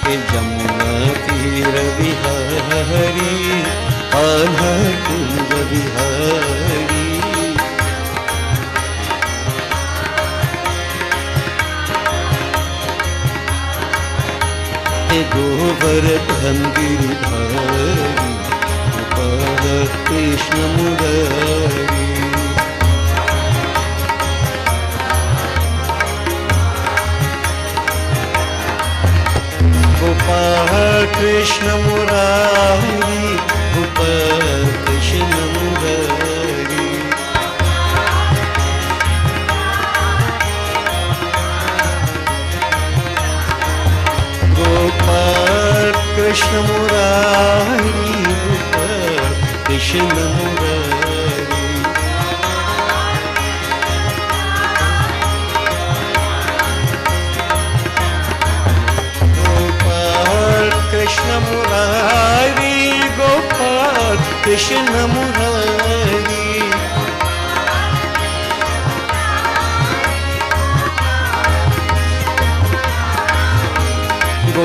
A: Jamuna Tira Vihari, Kanha Kunja Vihari, He Govardhan Giridhari, Gopal Krishna Murari, Gopal Krishna Murari, Gopal Krishna Murari, Gopal Krishna Murari, Gopal Krishna Murari, Krishna Murari, Gopal Krishna Murari,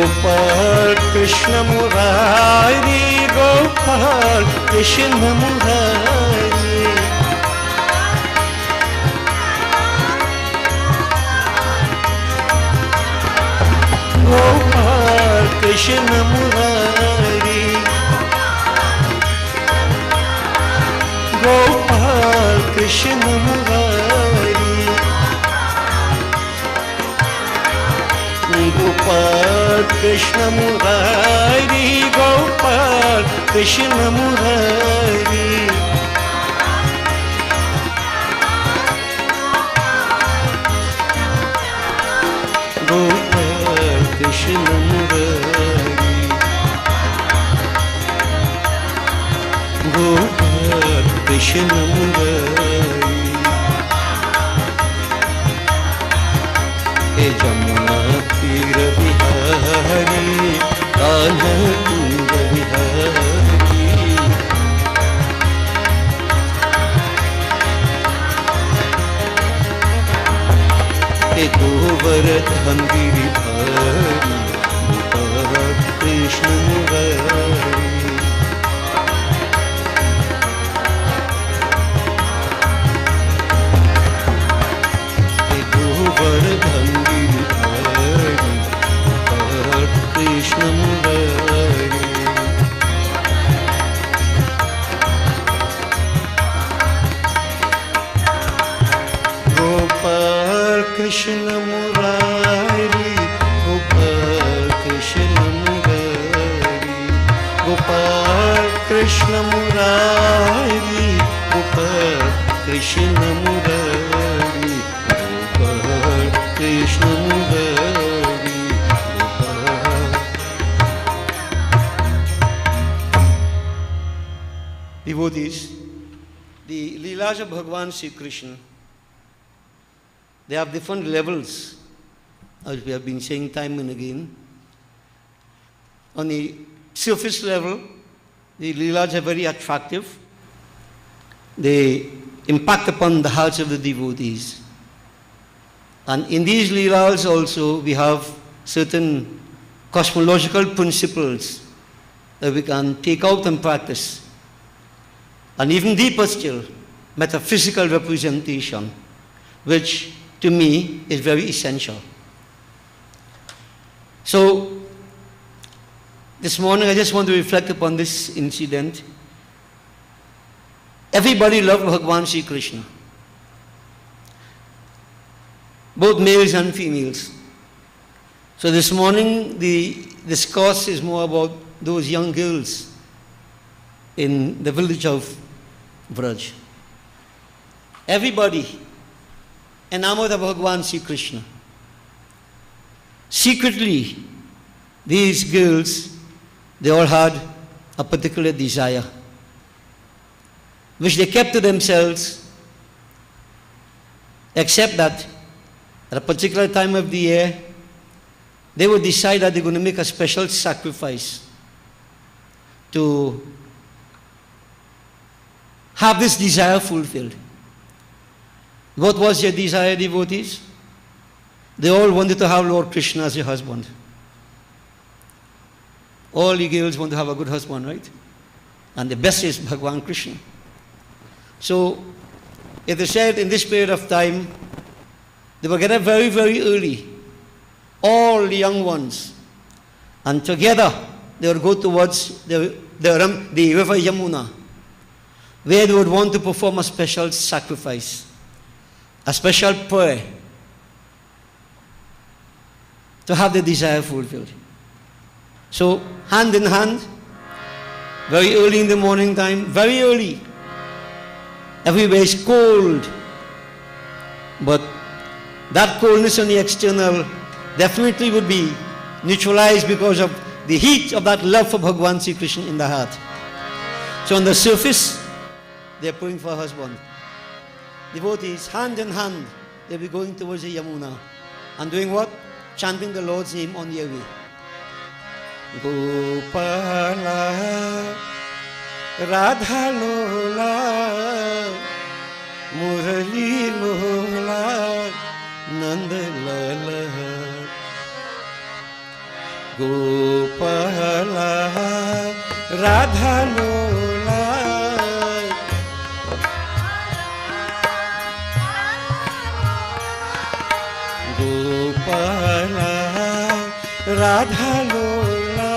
A: Gopal Krishna Murari, Gopal Krishna Murari. Gopal Krishna Murari, Gopal Krishna Murari, Gopal Krishna Murari, Gopal Krishna Murari. Gopal Krishna Murari, Gopal Krishna Murari. He Jamuna Tira Bihari, Kanha Kunja Bihari. He Govardhan Giridhari, Gopal Krishna Murari. Govardhan Giridhari, Gopal Krishna Murari. Gopal Krishna Murari, Gopal Krishna Murari, Gopal Krishna Murari, Gopal Krishna Murari, Gopal Krishna Murari, Gopal. Devotees, the lilas of Bhagavan Sri Krishna, they have different levels, as we have been saying time and again. On the surface level, the lilas are very attractive. They impact upon the hearts of the devotees. And in these lilas also, we have certain cosmological principles that we can take out and practice. And even deeper still, metaphysical representation, which to me is very essential. So, this morning I just want to reflect upon this incident. Everybody loved Bhagavan Sri Krishna, both males and females. So this morning the discourse is more about those young girls in the village of Vraj. Everybody enamored of Bhagavan Sri Krishna. Secretly, these girls, they all had a particular desire, which they kept to themselves, except that at a particular time of the year, they would decide that they're going to make a special sacrifice to have this desire fulfilled. What was your desire, devotees? They all wanted to have Lord Krishna as your husband. All the girls want to have a good husband, right? And the best is Bhagavan Krishna. So, it is said in this period of time, they were getting very, very early, all the young ones. And together, they would go towards the river Yamuna, where they would want to perform a special sacrifice, a special prayer, to have the desire fulfilled. So, hand in hand, very early in the morning time, very early, everywhere is cold, but that coldness on the external definitely would be neutralized because of the heat of that love for Bhagavan Sri Krishna in the heart. So on the surface, they are praying for a husband. Devotees, hand in hand, they'll be going towards the Yamuna. And doing what? Chanting the Lord's name on their way. Gopala, Radha Lola, Murali Lola, Nanda Lala. Gopala Radha Lola Gopala Radha Lola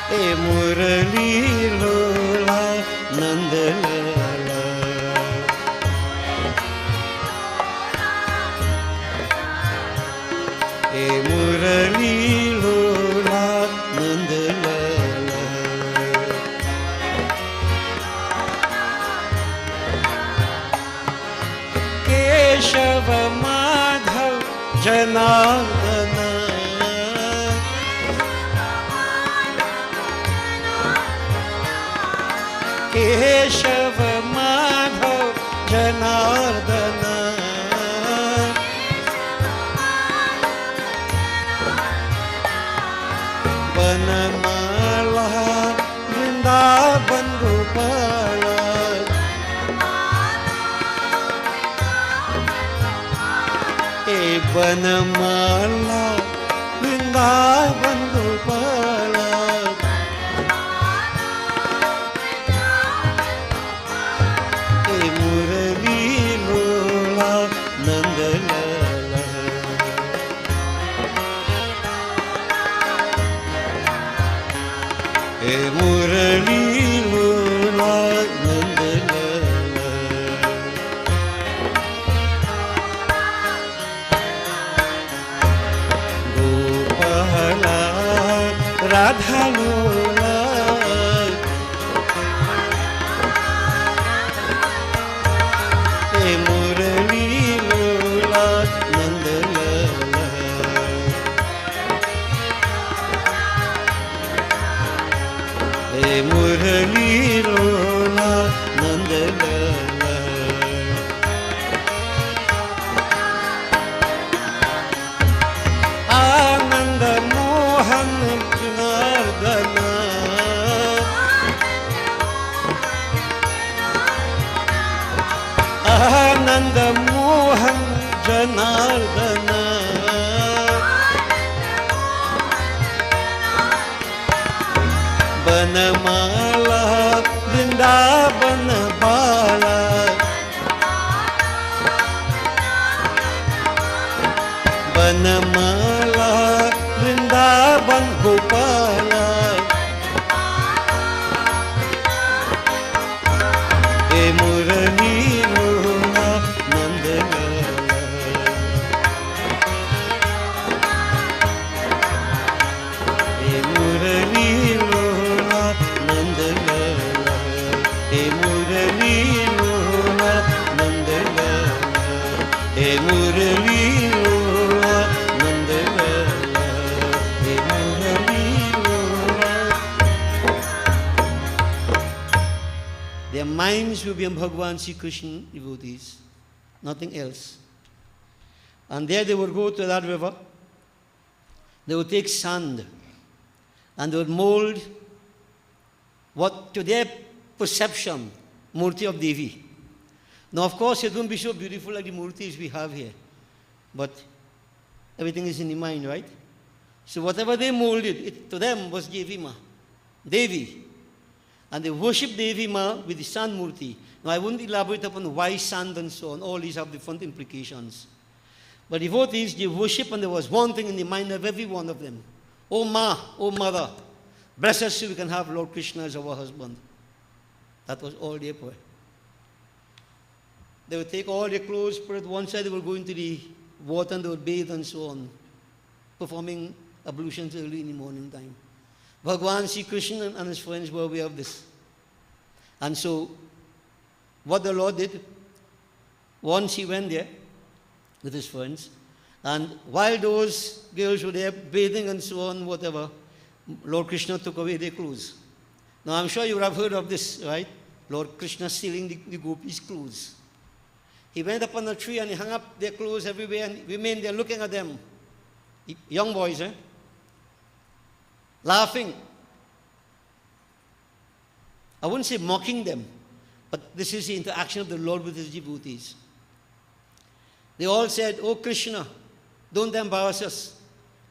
A: E Murali Lola Nandalala E Murali Lola Nandalala Keshava Madhav Janardana Keshava Madhav Janardana Vanamala Vrindavan Gopala E Vanamala Vrindavan Gopala E Murali Lola Nandalala E Murali Lola Nandalala Gopala Radha Lola E Murali Lola Nandalala E Murali Lola Nandalala Ananda Mohan Janardana Ananda Mohan Janardana Vanamala Vrindavan Bala Vanamala Vrindavan Gopala E Murali Lola Nandalala E Murali Lola Nandalala E Murali Lola Nandalala E Murali Lola Nandalala E Murali Lola. Their minds will be on Bhagavan Sri Krishna devotees, nothing else. And there they would go to that river, they would take sand and they would mold what to their perception, Murti of Devi. Now of course it won't be so beautiful like the Murtis we have here, but everything is in the mind, right? So whatever they molded, it to them was Devi Ma, Devi. And they worship Devi Ma with the sand Murti. Now I wouldn't elaborate upon why sand and so on, all these have different implications. But devotees, they worship and there was one thing in the mind of every one of them. Oh Ma, oh Mother, bless us so we can have Lord Krishna as our husband. That was all their prayer. They would take all their clothes, put it one side, they would go into the water and they would bathe and so on, performing ablutions early in the morning time. Bhagavan Sri Krishna and his friends were aware of this. And so, what the Lord did, once he went there with his friends, and while those girls were there bathing and so on, whatever, Lord Krishna took away their clothes. Now I'm sure you would have heard of this, right? Lord Krishna stealing the gopis' clothes. He went up on a tree and he hung up their clothes everywhere, and women, they're looking at them. Young boys, laughing. I wouldn't say mocking them, but this is the interaction of the Lord with his devotees. They all said, "Oh Krishna, don't embarrass us.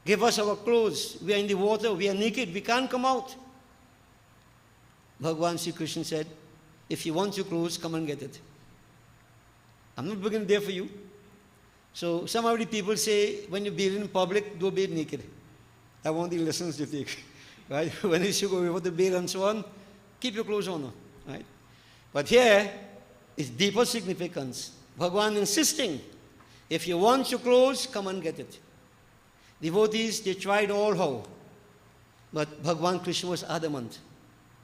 A: Give us our clothes. We are in the water. We are naked. We can't come out." Bhagavan Sri Krishna said, "If you want your clothes, come and get it. I'm not bringing it there for you." So some of the people say, when you bathe in public, don't bathe naked. I want the lessons to take. Right? When you go over the bathe and so on, keep your clothes on. Right? But here is deeper significance. Bhagavan insisting, if you want your clothes, come and get it. Devotees, they tried all how. But Bhagavan Krishna was adamant.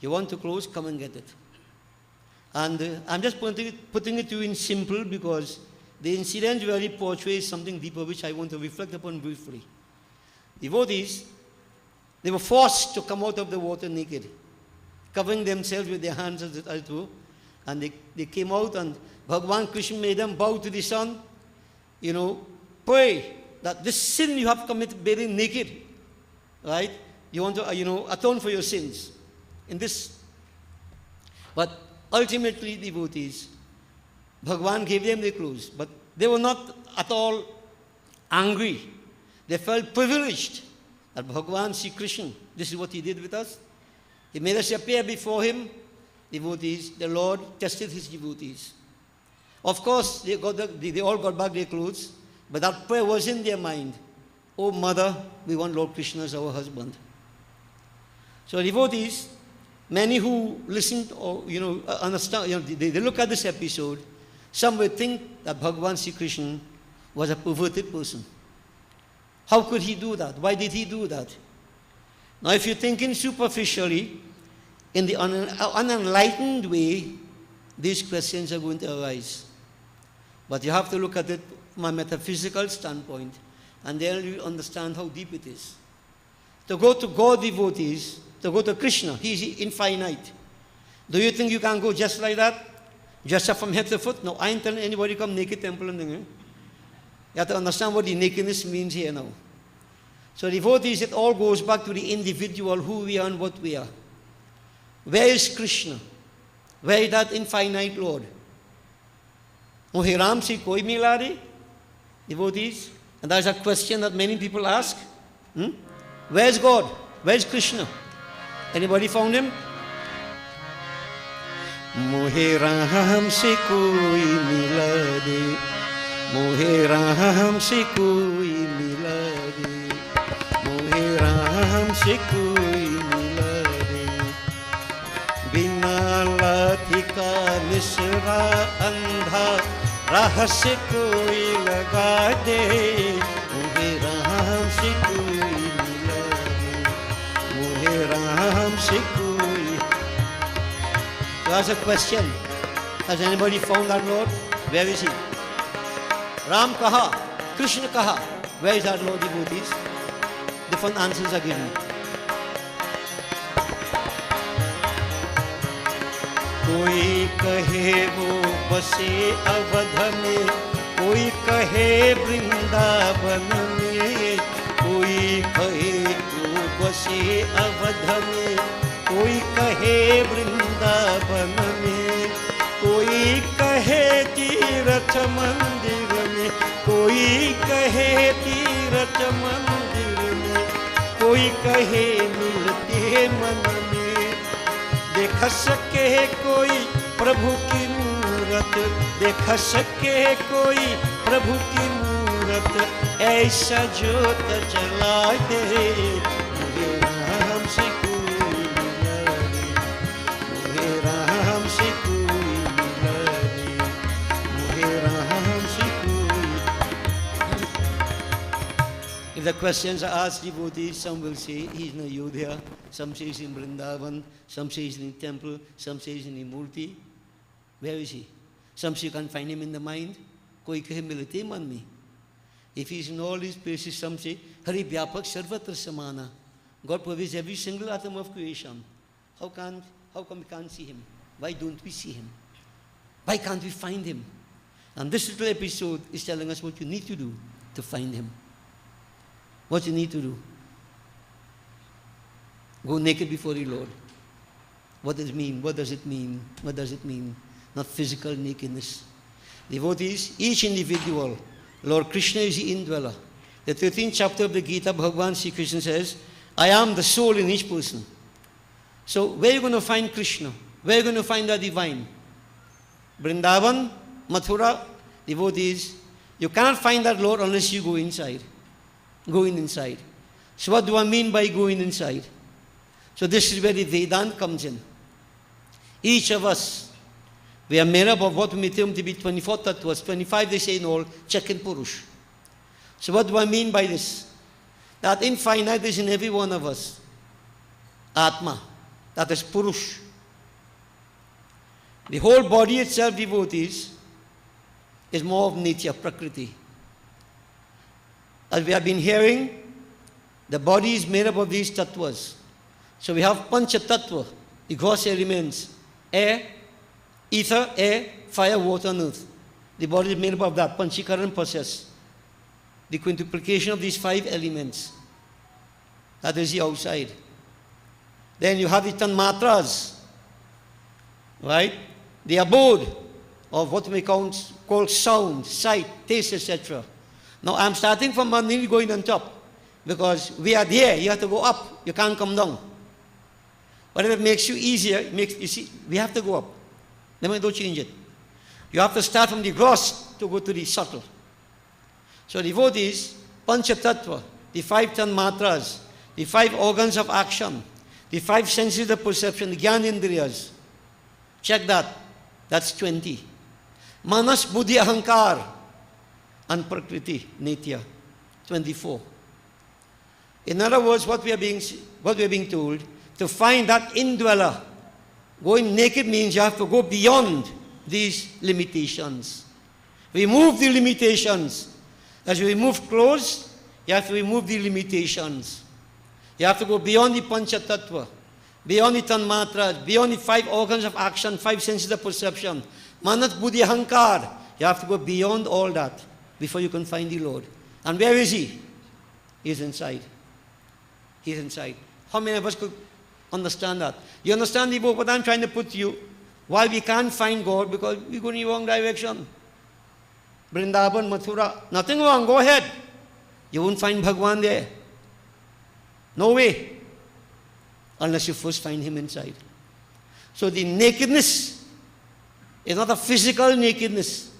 A: You want your clothes, come and get it. And I'm just putting it to you in simple because the incident really portrays something deeper which I want to reflect upon briefly. Devotees, they were forced to come out of the water naked, covering themselves with their hands as it were. And they came out, and Bhagavan Krishna made them bow to the sun, pray that this sin you have committed, bathing naked, right? You want to, atone for your sins in this. But ultimately, devotees, Bhagavan gave them their clothes, but they were not at all angry. They felt privileged that Bhagavan Sri Krishna, this is what he did with us. He made us appear before him. Devotees, the Lord tested his devotees. Of course, they all got back their clothes, but that prayer was in their mind. "Oh mother, we want Lord Krishna as our husband." So devotees, many who listened or understand, they look at this episode, some would think that Bhagavan Sri Krishna was a perverted person. How could he do that? Why did he do that? Now, if you're thinking superficially, in the unenlightened way, these questions are going to arise. But you have to look at it from a metaphysical standpoint, and then you understand how deep it is. To go to God, devotees, to go to Krishna, he is infinite. Do you think you can go just like that? Just up from head to foot? No, I ain't telling anybody come naked temple and thing. You have to understand what the nakedness means here now. So devotees, it all goes back to the individual, who we are and what we are. Where is Krishna? Where is that infinite Lord? Mohe Ram se koi mila de? Devotees? And that's a question that many people ask. Where is God? Where is Krishna? Anybody found him? Mohe Ram se koi mila de. Mohe Ram se koi mila de. Mohe Ram se koi mila de. Bina लाठी का मिश्रा अंधा राह से कोई लगा दे मुझे राम से कोई मिला दे मुझे राम से कोई. So that's a question. Has anybody found that Lord? Where is he? Ram kaha? Krishna kaha? Where is that Lord, devotees? Different answers are given. कोई कहे वो बसे अवध में, कोई कहे वृंदावन में, कोई कहे वो बसे अवध में, कोई कहे वृंदावन में, कोई कहे तीर्थ मंदिर में, कोई कहे तीर्थ मंदिर में, कोई कहे मिलते मन में. देख सके कोई प्रभु की मूरत, देख सके कोई प्रभु की मूरत, ऐसा ज्योत जला दे मुझे राम से कोई मिला दे मुझे राम से कोई मिला दे मुझे राम से कोई. If the questions are asked, devotees, some will say he's in Ayodhya, some say he's in Vrindavan, some say he's in the temple, some say he's in the Murti. Where is he? Some say you can find him in the mind. Koi kahe milte man mein. If he's in all these places, some say Hari Vyapak Sarvatra Samana. God pervades every single atom of creation. How come we can't see him? Why don't we see him? Why can't we find him? And this little episode is telling us what you need to do to find him. What you need to do. Go naked before the Lord. What does it mean? What does it mean? What does it mean? Not physical nakedness. Devotees, each individual Lord Krishna is the indweller. The 13th chapter of the Gita, Bhagavan Sri Krishna says, I am the soul in each person. So where are you going to find Krishna? Where are you going to find the divine? Vrindavan, Mathura, devotees, you cannot find that Lord unless you go inside. Going inside. So what do I mean by going inside? So this is where the Vedanta comes in. Each of us, we are made up of what we may term to be 24 tattvas, 25 they say in all, check in Purush. So what do I mean by this? That infinite is in every one of us. Atma, that is Purush. The whole body itself, devotees, is more of Nitya, Prakriti. As we have been hearing, the body is made up of these tattvas. So we have Pancha Tattva, the gross elements, air, ether, air, fire, water, and earth. The body is made up of that, Panchikaran process. The quintuplication of these 5 elements. That is the outside. Then you have the Tanmatras, right? The abode of what we call sound, sight, taste, etc. Now I'm starting from nearly going on top because we are there, you have to go up, you can't come down. Whatever makes you easier, you see, we have to go up. Then don't change it. You have to start from the gross to go to the subtle. So devotees, Pancha Tattva, the 5 Tanmatras, the 5 organs of action, the 5 senses of perception, the Gyanendriyas. Check that. That's 20. Manas, Buddhi, Ahankar, and Prakriti, Nitya, 24. In other words, what we are being told, to find that indweller, going naked means you have to go beyond these limitations. Remove the limitations. As you remove clothes, you have to remove the limitations. You have to go beyond the Pancha Tattva, beyond the Tanmatras, beyond the 5 organs of action, 5 senses of perception. Manas, Buddhi, Ahankar. You have to go beyond all that before you can find the Lord. And where is He? He's inside. He's inside. How many of us could understand that? You understand the book, what I'm trying to put to you? Why we can't find God? Because we go in the wrong direction. Vrindavan, Mathura, nothing wrong, go ahead. You won't find Bhagwan there. No way. Unless you first find Him inside. So the nakedness is not a physical nakedness.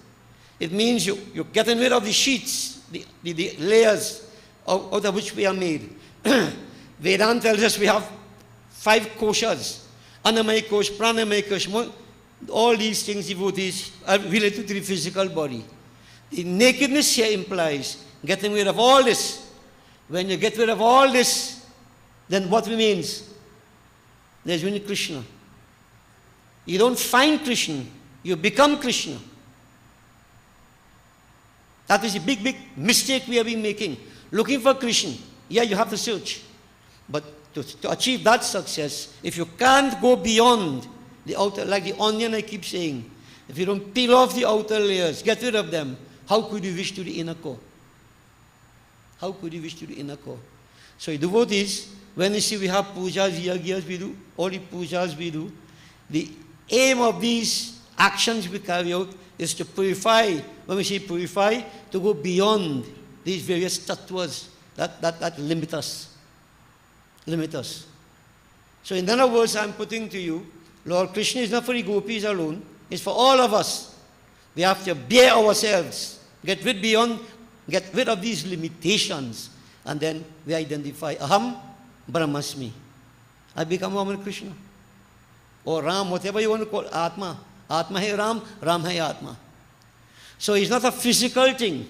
A: It means you're getting rid of the sheets, the layers out of which we are made. Vedanta tells us we have 5 koshas. Annamaya kosh, pranamaya kosh, all these things, devotees, are related to the physical body. The nakedness here implies getting rid of all this. When you get rid of all this, then what remains? There's only Krishna. You don't find Krishna, you become Krishna. That is a big, big mistake we have been making. Looking for Krishna. Yeah, you have to search. But to achieve that success, if you can't go beyond the outer, like the onion I keep saying, if you don't peel off the outer layers, get rid of them, how could you wish to the inner core? How could you wish to the inner core? So devotees, when you see we have pujas, yagyas we do, all the pujas we do, the aim of these actions we carry out is to purify, when we say purify, to go beyond these various tattvas that limit us. Limit us. So in other words, I'm putting to you, Lord Krishna is not for the gopis alone, it's for all of us. We have to bear ourselves, get rid of these limitations, and then we identify, Aham Brahmasmi. I become one with Krishna. Or Ram, whatever you want to call it, Atma. Atma hai Ram, Ram hai Atma. So it's not a physical thing.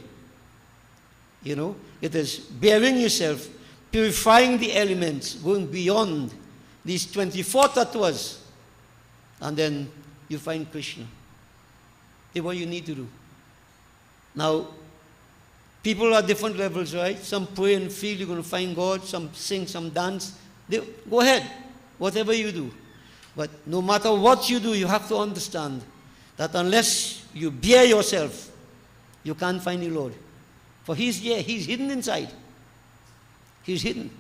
A: You know, it is bearing yourself, purifying the elements, going beyond these 24 tattvas, and then you find Krishna. That's what you need to do. Now, people are different levels, right? Some pray and feel you're going to find God, some sing, some dance. Go ahead, whatever you do. But no matter what you do, you have to understand that unless you bear yourself, you can't find the Lord. For He's there, He's hidden inside. He's hidden.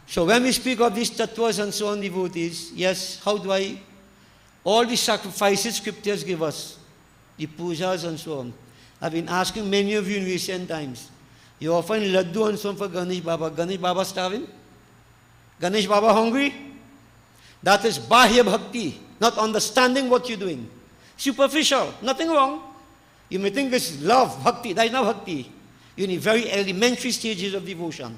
A: So when we speak of these tattvas and so on, devotees, yes, how do all the sacrifices scriptures give us, the pujas and so on, I've been asking many of you in recent times. You offering laddu and some for Ganesh Baba. Ganesh Baba starving? Ganesh Baba hungry? That is Bahya Bhakti, not understanding what you're doing. Superficial, nothing wrong. You may think it's love, bhakti. That is not bhakti. You need very elementary stages of devotion.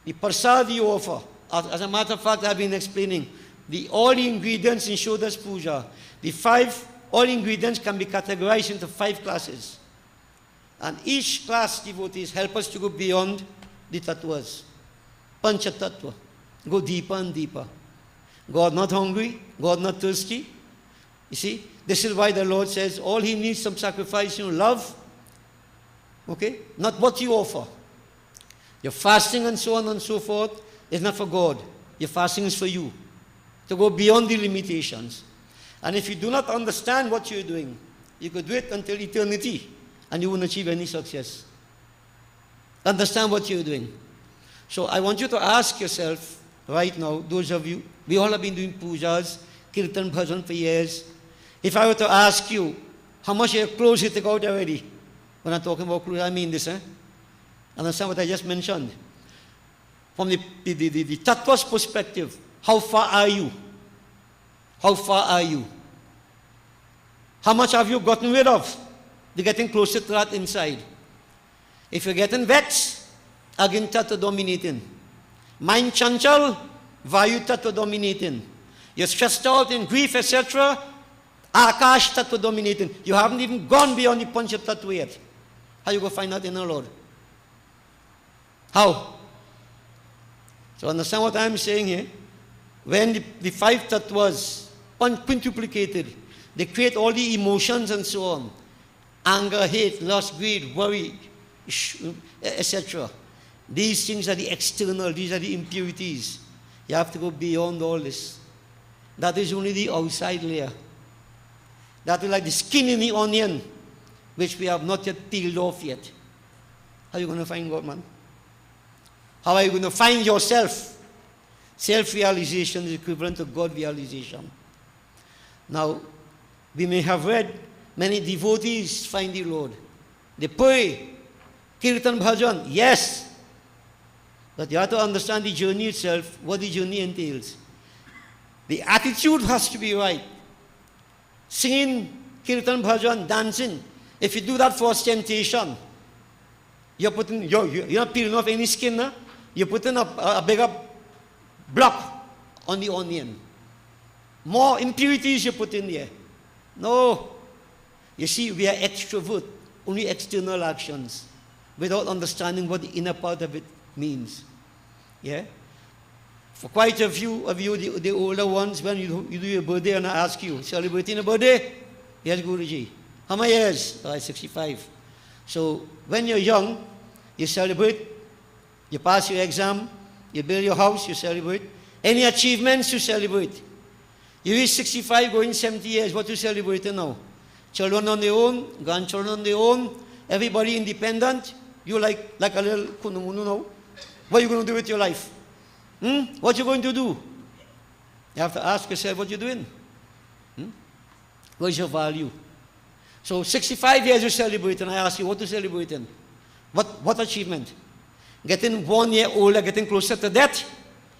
A: The prasad you offer. As a matter of fact, I've been explaining all the ingredients in Shodas Puja. All ingredients can be categorized into 5 classes. And each class, devotees, help us to go beyond the tattvas. Pancha tattva. Go deeper and deeper. God not hungry, God not thirsty. You see, this is why the Lord says all he needs some sacrifice, love. Okay? Not what you offer. Your fasting and so on and so forth is not for God. Your fasting is for you. To go beyond the limitations. And if you do not understand what you're doing, you could do it until eternity and you won't achieve any success. Understand what you're doing. So I want you to ask yourself right now, those of you, we all have been doing pujas, kirtan, bhajan for years. If I were to ask you, how much of your clothes you take out already? When I'm talking about clothes, I mean this, Understand what I just mentioned? From the tattva's perspective, how far are you? How far are you? How much have you gotten rid of? You're getting closer to that inside. If you're getting vexed, again tattva dominating. Mind chanchal, vayu tattva dominating. You're stressed out in grief, etc. Akash tattva dominating. You haven't even gone beyond the pancha tattva yet. How you going to find out in the Lord? How? So understand what I'm saying here? When the 5 tattvas quintuplicated, they create all the emotions and so on. Anger, hate, lust, greed, worry, etc. These things are the external, these are the impurities. You have to go beyond all this. That is only the outside layer. That is like the skin in the onion, which we have not yet peeled off yet. How are you going to find God, man? How are you going to find yourself? Self-realization is equivalent to God realization. Now, we may have read many devotees find the Lord. They pray, kirtan bhajan, yes. But you have to understand the journey itself, what the journey entails. The attitude has to be right. Singing, kirtan bhajan, dancing. If you do that for ostentation, you're not peeling off any skin, huh? You're putting a bigger block on the onion. More impurities you put in there. No. You see, we are extrovert, only external actions, without understanding what the inner part of it means. Yeah? For quite a few of you, the older ones, when you do your birthday and I ask you, celebrating a birthday? Yes, Guruji. How many years? 65. So, when you're young, you celebrate, you pass your exam, you build your house, you celebrate. Any achievements, you celebrate. You reach 65, going 70 years, what you celebrating now? Children on their own, grandchildren on their own, everybody independent. You like a little kunumunu now. What are you going to do with your life? What are you going to do? You have to ask yourself what you're doing. What is your value? So 65 years you celebrate, and I ask you, what to celebrate in? What achievement? Getting 1 year older, getting closer to death?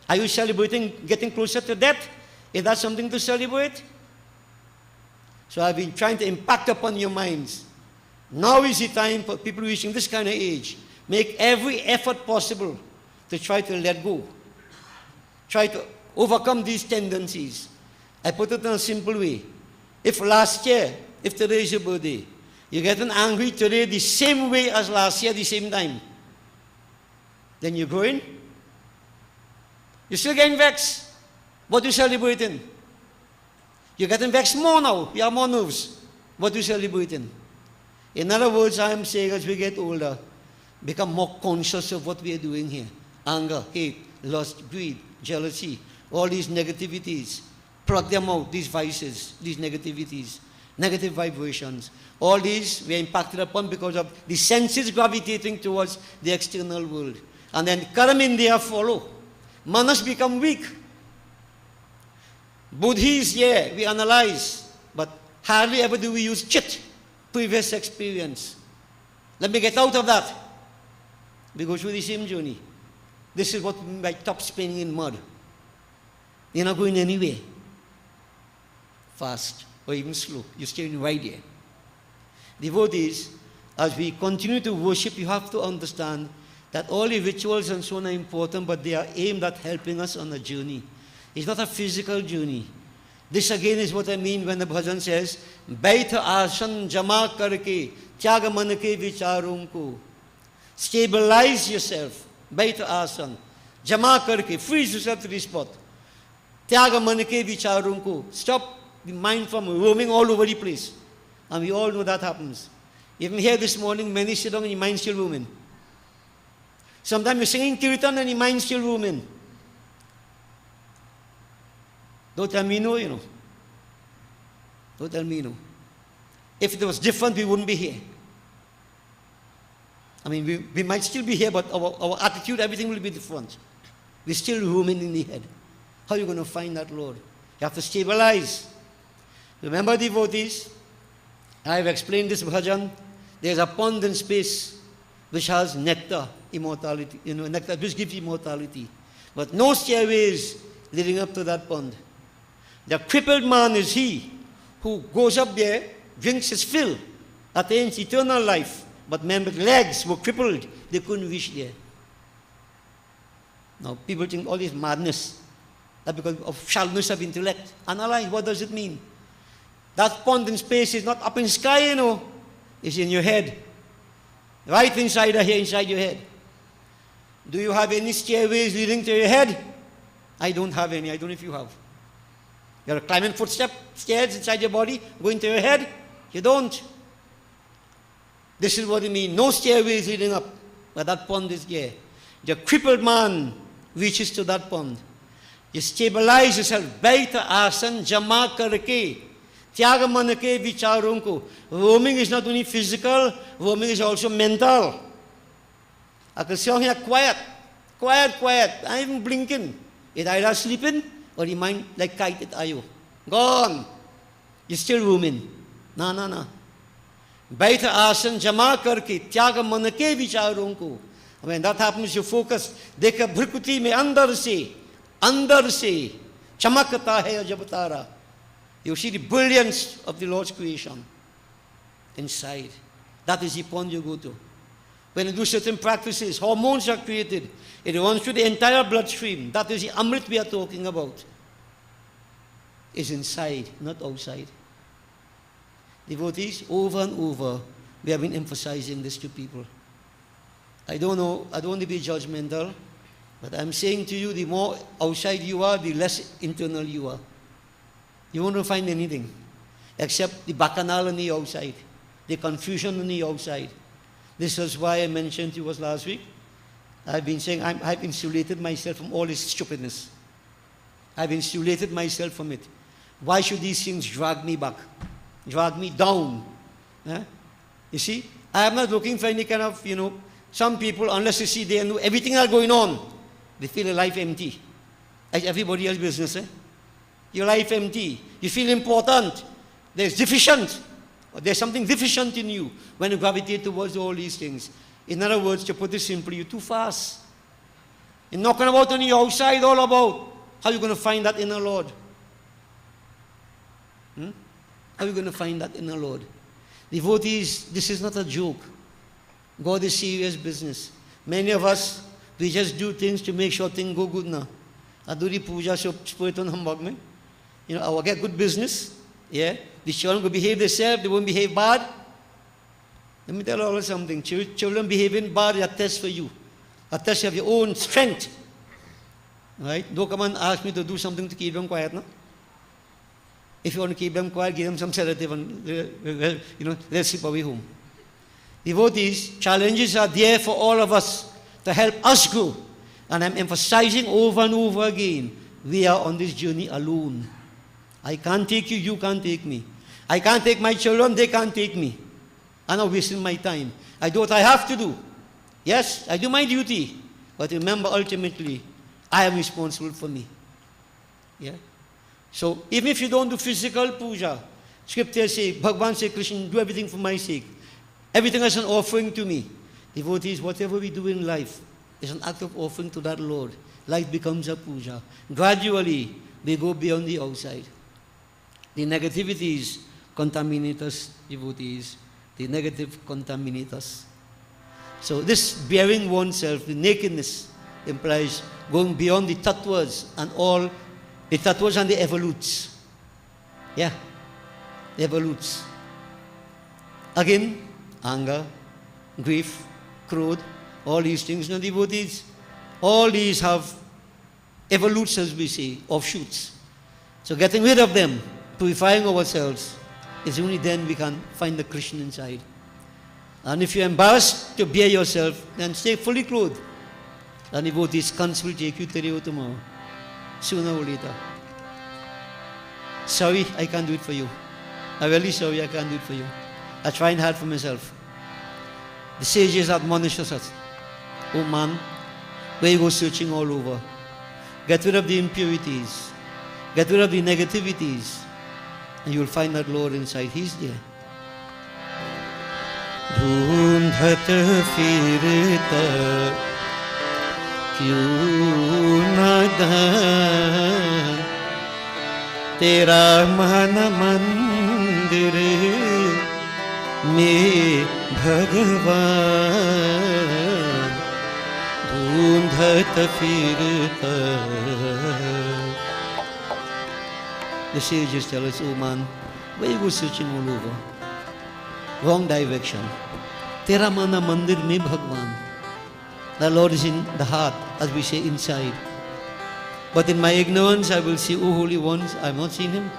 A: Are you celebrating getting closer to death? Is that something to celebrate? So I've been trying to impact upon your minds. Now is the time for people reaching this kind of age. Make every effort possible to try to let go. Try to overcome these tendencies. I put it in a simple way. If last year, if today is your birthday, you're getting angry today the same way as last year, the same time, then you're growing. You're still getting vexed. What are you celebrating? You're getting vexed more now. You have more nerves. What are you celebrating? In other words, I am saying as we get older, become more conscious of what we are doing here. Anger, hate, lust, greed, jealousy, all these negativities. Plug them out, these vices, these negativities, negative vibrations. All these we are impacted upon because of the senses gravitating towards the external world. And then karma India follow. Manas become weak. Buddhis, yeah, we analyze, but hardly ever do we use chit. previous experience. Let me get out of that. We go through the same journey. This is what we mean by top spinning in mud. You're not going anywhere. Fast or even slow. You're staying right there. Devotees, as we continue to worship, you have to understand that all the rituals and so on are important, but they are aimed at helping us on a journey. It's not a physical journey. This again is what I mean when the bhajan says, Baitha asan jama karke, tyaga man ke vicharon ko. Stabilize yourself. Baitha asan. Jama karke, freeze yourself to the spot. Tyaga man ke vicharon ko. Stop the mind from roaming all over the place. And we all know that happens. Even here this morning, many sit down and your mind still roaming. Sometimes you're singing kirtan and your mind still roaming. Don't tell me no, you know. Don't tell me no. If it was different, we wouldn't be here. I mean, we might still be here, but our attitude, everything will be different. We're still roaming in the head. How are you going to find that, Lord? You have to stabilize. Remember, devotees, I've explained this bhajan. There's a pond in space which has nectar, immortality, nectar which gives immortality. But no stairways leading up to that pond. The crippled man is he who goes up there, drinks his fill, attains eternal life. But men with legs were crippled, they couldn't reach there. Now people think all this madness, that because of shallowness of intellect. Analyze, what does it mean? That pond in space is not up in sky, it's in your head. Right inside here, inside your head. Do you have any stairways leading to your head? I don't have any. I don't know if you have. You're climbing stairs inside your body, going to your head? You don't. This is what it means. No stairways leading up, but that pond is there. The crippled man reaches to that pond. You stabilize yourself. Baita asan jama karke. Tyaga manake vicharon ko. Roaming is not only physical, roaming is also mental. I can sit here quiet. I'm even blinking. Is either sleeping or the mind like kite at ayo. Gone. You're still roaming. No. Baita asan jama karke. Tyaga manake vicharon ko. When that happens, you focus. Dekha bhrikuti mein andar se. Chamakata hai jabatara. You see the brilliance of the Lord's creation inside. That is the pond you go to. When you do certain practices, hormones are created. It runs through the entire bloodstream. That is the Amrit we are talking about. It's inside, not outside. Devotees, over and over, we have been emphasizing this to people. I don't know, I don't want to be judgmental, but I'm saying to you, the more outside you are, the less internal you are. You won't find anything except the bacchanal on the outside, the confusion on the outside. This is why I mentioned to you last week. I've been saying I've insulated myself from all this stupidness. I've insulated myself from it. Why should these things drag me back, drag me down? You see, I am not looking for any kind of, some people, unless you see they know everything that's going on, they feel a life empty. Like everybody else's business, Your life empty. You feel important. There's deficient. Or there's something deficient in you when you gravitate towards all these things. In other words, to put it simply, you're too fast. You're knocking about on the outside all about. How are you going to find that inner Lord? How are you going to find that inner Lord? Devotees, this is not a joke. God is serious business. Many of us, we just do things to make sure things go good now. I do the puja, so spirit on humbug me. I will get good business. The children will behave themselves, they won't behave bad. Let me tell you all something. Children behaving bad is a test for you. A test of your own strength. Right? Don't come and ask me to do something to keep them quiet, no? If you want to keep them quiet, give them some sedative and, let's slip away home. Devotees, challenges are there for all of us to help us grow. And I'm emphasizing over and over again, we are on this journey alone. I can't take you, you can't take me. I can't take my children, they can't take me. I'm not wasting my time. I do what I have to do. Yes, I do my duty. But remember, ultimately, I am responsible for me. So, even if you don't do physical puja, Scripture says, Bhagavan says, Krishna, do everything for my sake. Everything is an offering to me. Devotees, whatever we do in life is an act of offering to that Lord. Life becomes a puja. Gradually, we go beyond the outside. The negativities contaminate us, devotees. The negative contaminate us. So this bearing oneself, the nakedness, implies going beyond the tattvas and all the tattvas and the evolutes. Yeah, the evolutes. Again, anger, grief, krodh, all these things. Now, devotees, all these have evolutes, as we say, offshoots. So getting rid of them, purifying ourselves, is only then we can find the Krishna inside. And if you're embarrassed to bear yourself, then stay fully clothed. And devotees, Kans will take you today or tomorrow, sooner or later. Sorry, I can't do it for you. I'm really sorry, I can't do it for you. I try and hard for myself. The sages admonish us, oh man, where you go searching all over. Get rid of the impurities. Get rid of the negativities. And you'll find that Lord inside. He's there. ढूंढत फिरता क्यों न दान तेरा मन मंदिर में भगवान ढूंढत फिरता. The sages tell us, oh man, where you go searching all over? Wrong direction. Tera mana mandir mein Bhagwan. The Lord is in the heart, as we say, inside. But in my ignorance, I will say, oh holy ones, I have not seen him.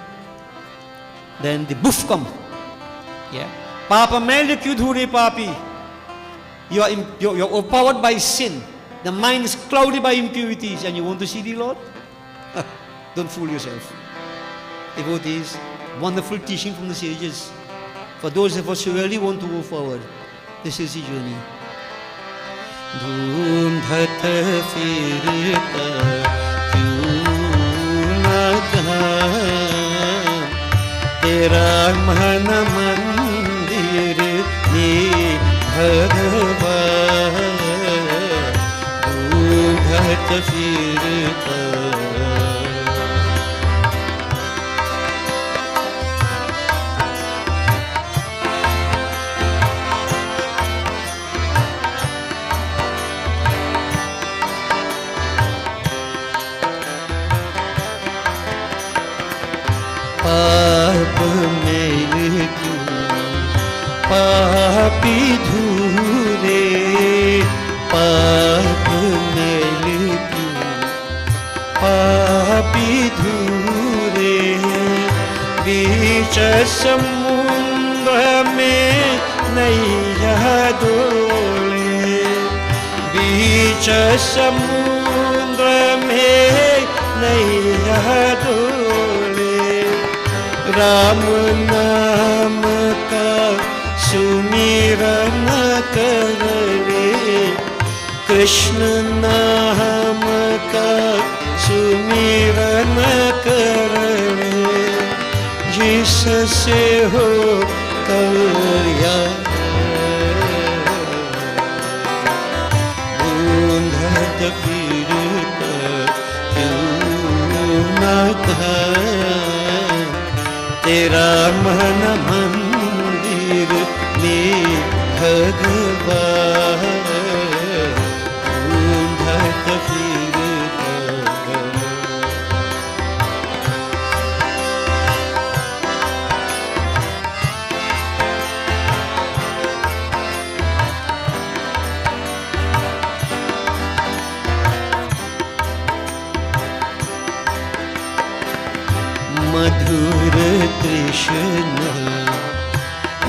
A: Then the boof come. Yeah. Papa melde kyu dhure papi. You're overpowered by sin. The mind is clouded by impurities, and you want to see the Lord? Don't fool yourself. Devotees, wonderful teaching from the sages. For those of us who really want to go forward, this is the journey. ढूंढत फिरता क्यों न दान तेरा मन मंदिर में भगवान ढूंढत फिरता. पाप मेल क्यों पापी धूरे पाप मेल क्यों पापी धूरे बीच समुद्र में नैया डोले बीच समुद्र में नैया डोले राम नाम का सुमिरन करे कृष्ण नाम का सुमिरन करे जिससे हो कल्याण ढूंढत फिरता क्यों न तेरा मन मंदिर में भगवान ढूंढत फिरता.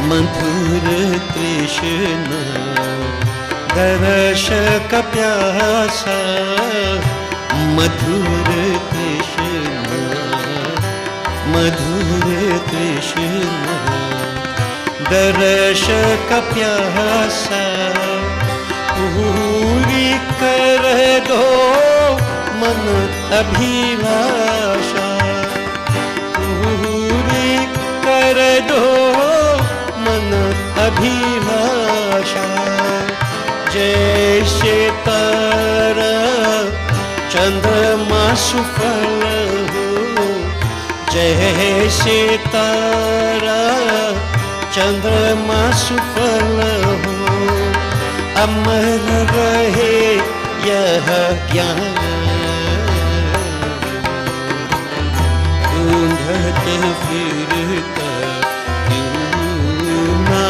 A: मधुर तृष्णा दर्श का प्यासा मधुर तृष्णा दर्श का प्यासा पूरी कर दो मन अभिलाषा पूरी कर सितारा चंद्रमा सुफल हो, जय सितारा चंद्रमा सुफल हो, अमर रहे यह ज्ञान, ढूंढते फिरता क्यों ना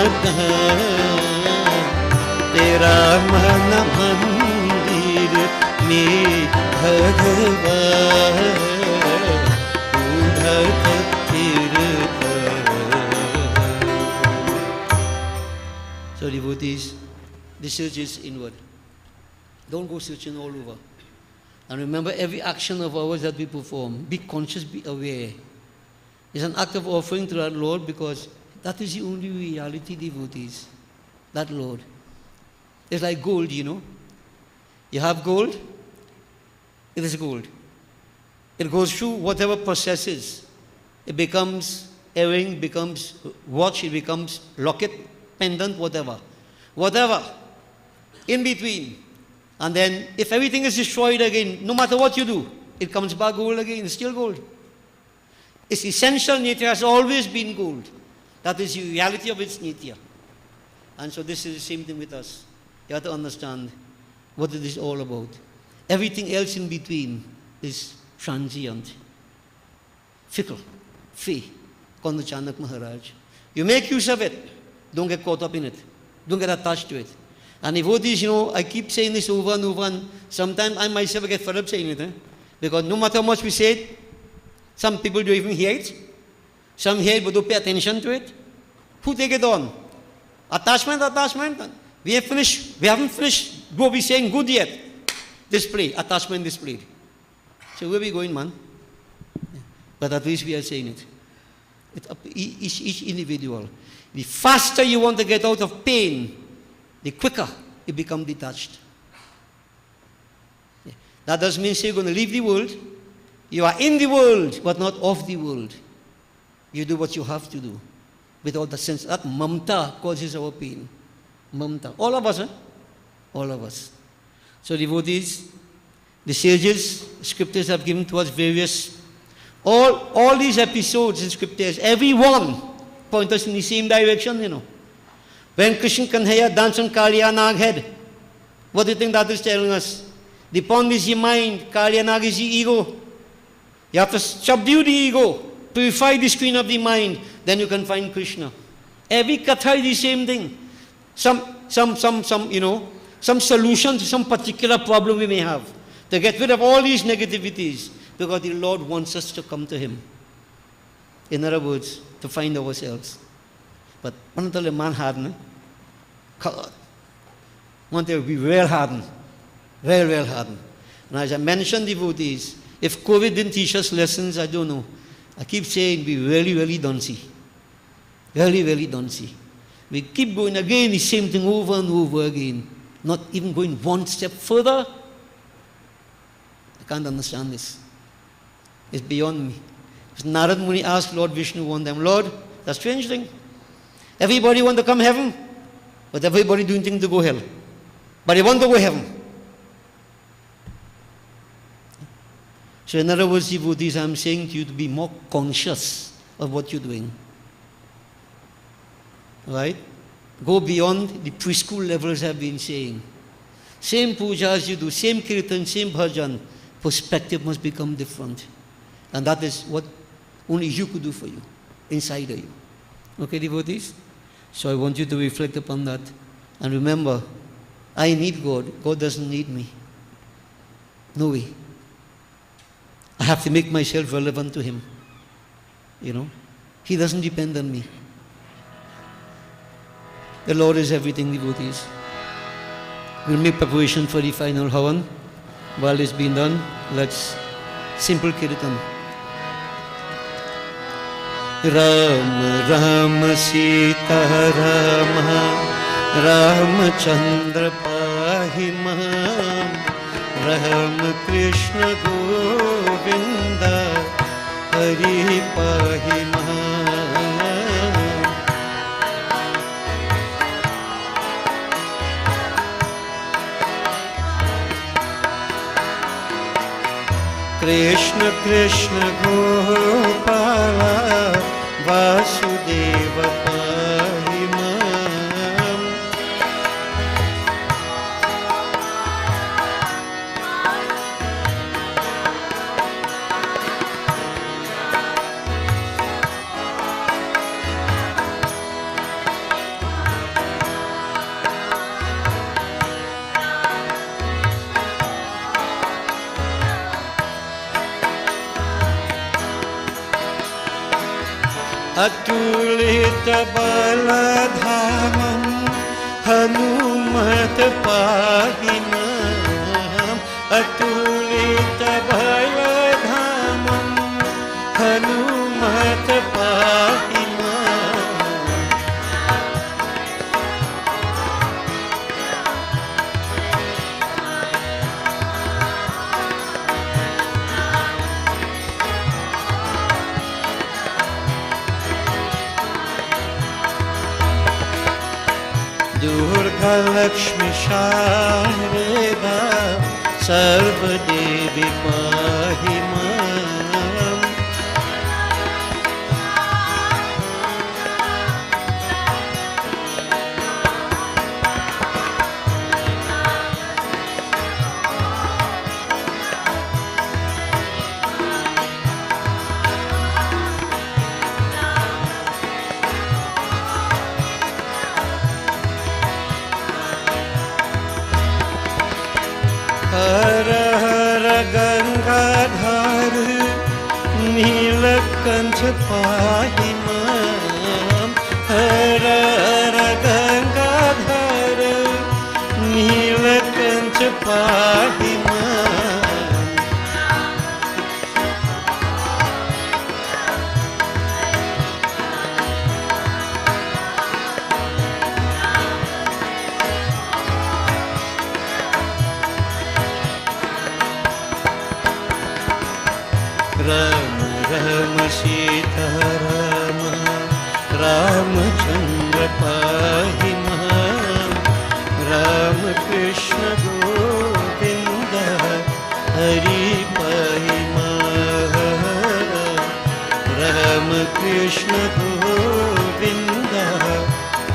A: तेरा मन मंदिर में भगवान, ढूंढते फिरता. So devotees, the search is inward. Don't go searching all over. And remember, every action of ours that we perform, be conscious, be aware. It's an act of offering to that Lord, because that is the only reality, devotees. That Lord. It's like gold, you know. You have gold, it is gold. It goes through whatever processes. It becomes earring, becomes watch, it becomes locket, pendant, whatever. Whatever. In between. And then, if everything is destroyed again, no matter what you do, it comes back gold again, it's still gold. Its essential nature has always been gold. That is the reality of its nature. And so this is the same thing with us. You have to understand what it is all about. Everything else in between is transient, fickle, fey, Kondu Chanak Maharaj. You make use of it, don't get caught up in it, don't get attached to it. And devotees, you know, I keep saying this over and over, and sometimes I myself get fed up saying it, because no matter how much we say it, some people don't even hear it. Some hear it but don't pay attention to it. Who take it on? Attachment. We haven't finished what we're saying good yet. Display, attachment displayed. So where are we going, man? But at least we are saying it. It's up to each individual. The faster you want to get out of pain, the quicker you become detached. That doesn't mean you're going to leave the world. You are in the world, but not of the world. You do what you have to do. Without the sense that mamta causes our pain. Mamta. All of us, huh? All of us. So devotees, the sages, scriptures have given to us various, all these episodes in scriptures, every one point us in the same direction, you know. When Krishna Kanhaiya danced on Kalyanag head, what do you think that is telling us? The pond is your mind, Kalyanag is your ego. You have to subdue the ego, purify the screen of the mind, then you can find Krishna. Every katha is the same thing. Some solution to some particular problem we may have, to get rid of all these negativities, because the Lord wants us to come to Him. In other words, to find ourselves. But one of the man hardened, want to be well hardened, well hardened. And as I mentioned, devotees, if COVID didn't teach us lessons, I don't know. I keep saying we really don't see. Really don't see. We keep going again the same thing over and over again, not even going one step further. I can't understand this. It's beyond me. Narad Muni asked Lord Vishnu one time, Lord, that's a strange thing. Everybody want to come heaven, but everybody doing things to go hell. But they want to go heaven. So in other words, devotees, I'm saying to you to be more conscious of what you're doing. Right? Go beyond the preschool levels I've been saying. Same puja as you do, same kirtan, same bhajan, perspective must become different. And that is what only you could do for you, inside of you. Okay, devotees? So I want you to reflect upon that. And remember, I need God. God doesn't need me. No way. I have to make myself relevant to Him. You know? He doesn't depend on me. The Lord is everything, devotees. We'll make preparation for the final havan. While it's being done, let's simple kirtan. Ram Ram Sita Rama Ramachandra Pahima Ram Krishna Govinda Hari Pahima. Krishna Krishna Gopala Vasudev पाहि माम्। अतुलित बलधामं हनुमत पाहि माम्। अतुलित बलधामं हनुमत पाहि माम्। दुर्गा लक्ष्मी शारदा सर्वदेवी पाहि माम्। हर हर गंगाधर नीलकंठ पाहि माम्। हर हर गंगाधर नीलकंठ पाहि माम्। राम राम सीता राम रामचंद्र पाहि माम्। राम कृष्ण गोविंद हरि पाहि माम्। राम कृष्ण गोविंद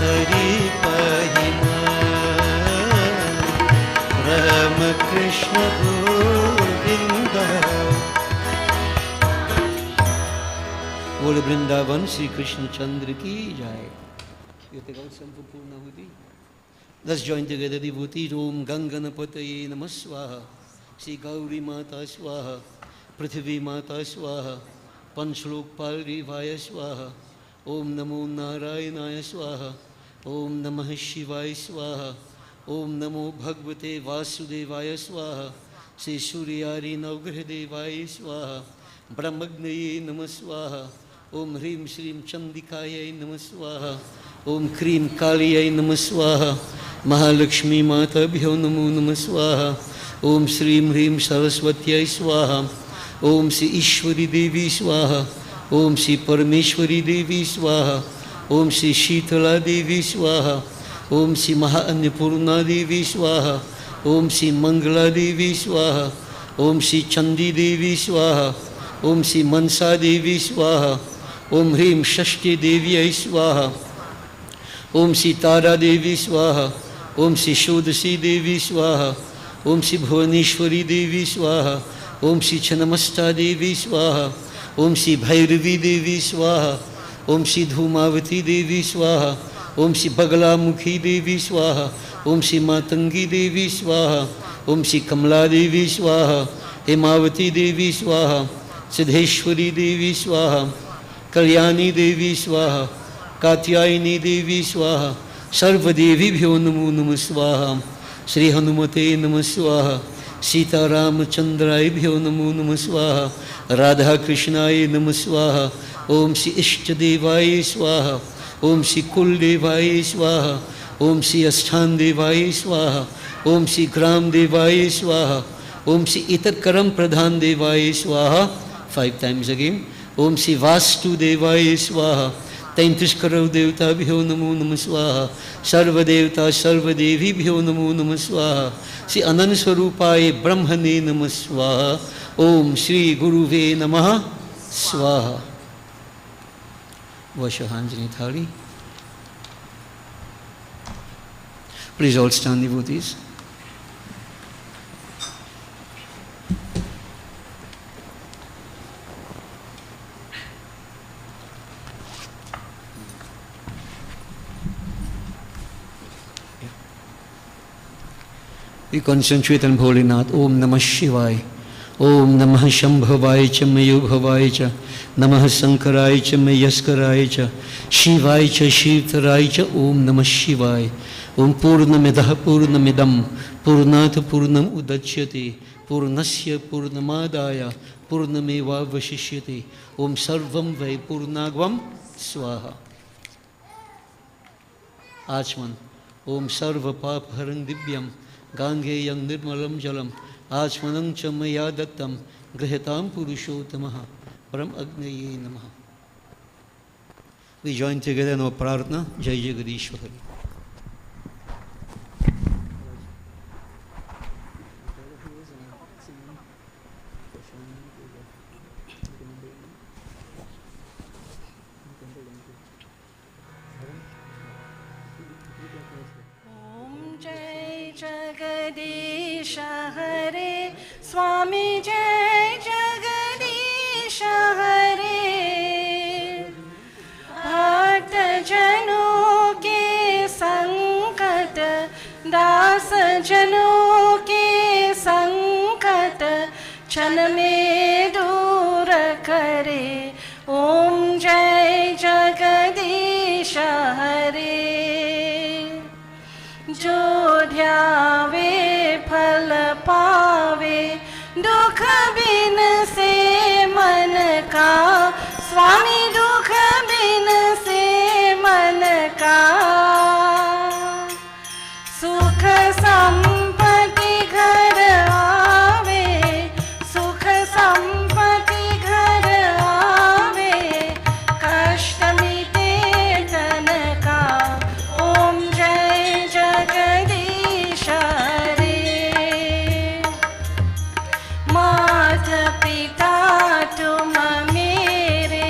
A: हरि पाहि माम्। राम कृष्ण गोविंद। बोल वृंदावन श्री कृष्ण चंद्र की जय। संपूर्ण होती। Let's join together devotees. Om Ganganapataye Namah Swaha. Shri Gauri Mata Swaha. Prithvi Mata Swaha. Panchlokpal Rivaya Swaha. Om Namo Narayanaya Swaha. Om Namah Shivaya Swaha. Om Namo Bhagavate Vasudevaya Swaha. Shri Suryari Navgrahadevaya Swaha. Brahmagnaye Namah Swaha. Om Hrim Shrim Chandikaya Namah Swaha. Om Krim Kaliyai Namah Swaha. Mahalakshmi Mata Bhyo Namo Namah Swaha. Om Shrim Hrim Saraswatyai Swaha. Om Shri Ishwari Devi Swaha. Om Shri Parameshwari Devi Swaha. Om Shri Shitala Devi Swaha. Om Shri Mahaannapurna Devi Swaha. Om Shri Mangala Devi Swaha. Om Shri Chandi Devi Swaha. Om Shri Mansa Devi Swaha. Om Hrim Shashti Devyai Swaha. Om Shri Tara Devi Swaha. Om Shri Shodasi Devi Swaha. Om Shri Bhuvaneshwari Devi Swaha. Om Shri Chanamasta Devi Swaha. Om Shri Bhairavi Devi Swaha. Om Shri Dhumavati Devi Swaha. Om Shri Bagalamukhi Devi Swaha. Om Shri Matangi Devi Swaha. Om Shri Kamala Devi Swaha. Hemavati Devi Swaha. Siddheshwari Devi Swaha. Kalyani Devi Swaha. Katyayini Devi Swaha. Sarva Devi Bhyo Namo Namah Swaha. Shri Hanumate Namah Swaha. Sita Ramachandrai Bhyo Namo Namah Swaha. Radha Krishnai Namah Swaha. Om Shri Ishtadevai Swaha. Om Shri Kuldevai Swaha. Om Shri Asthan Devai Swaha. Om Shri Gram Devai Swaha. Om Shri Itar Karam Pradhan Devai Swaha. 5 times again. Om Shri Vastu Devai Swaha. तैंतीस करोड़ देवताभ्यो नमो नमः स्वाहा सर्वदेवता सर्वदेवीभ्यो नमो नमः स्वाहा श्री अनंत स्वरूपाय ब्रह्मणे नमः स्वाहा ओम श्री गुरुवे नमः स्वाहा वशहांजलि थाली please all stand devotees. We concentrate on Bholinath. Om Namah Shivaya. Om Namah Shambhavaya cha Mayubhavaya cha Namah Sankaraya cha Mayaskaraya cha Shivaya cha Shivtaraya cha Om Namah Shivaya. Om Purnamidah Purnamidam Purnat Purnam Udachyate Purnasya Purnamadaya Purnameva Vashishyate Om Sarvam Vai Purnagvam Swaha. Achman. Om Sarva Pap Harang Divyam गांगेयं निर्मलं जलम आचमनं च मया दत्तं गृहीतां पुरुषोत्तमः परम अग्नये नमः. We join together in our prarthana. Jai Jagadishwar Hari.
B: Jagdish हरे स्वामी जय जगदीश हरे भक्त जनों के संकट दास जनों के संकट क्षण में दूर करे ओम जय जगदीश हरे जो ध्यावे फल पावे दुख बिन से मन का स्वामी दुख बिन से मन का सुख संपत्ति घर आवे सुख संपत्ति घर आवे कष्ट मिटे तन का ओम जय जगदीश हरे माता पिता तुम मेरे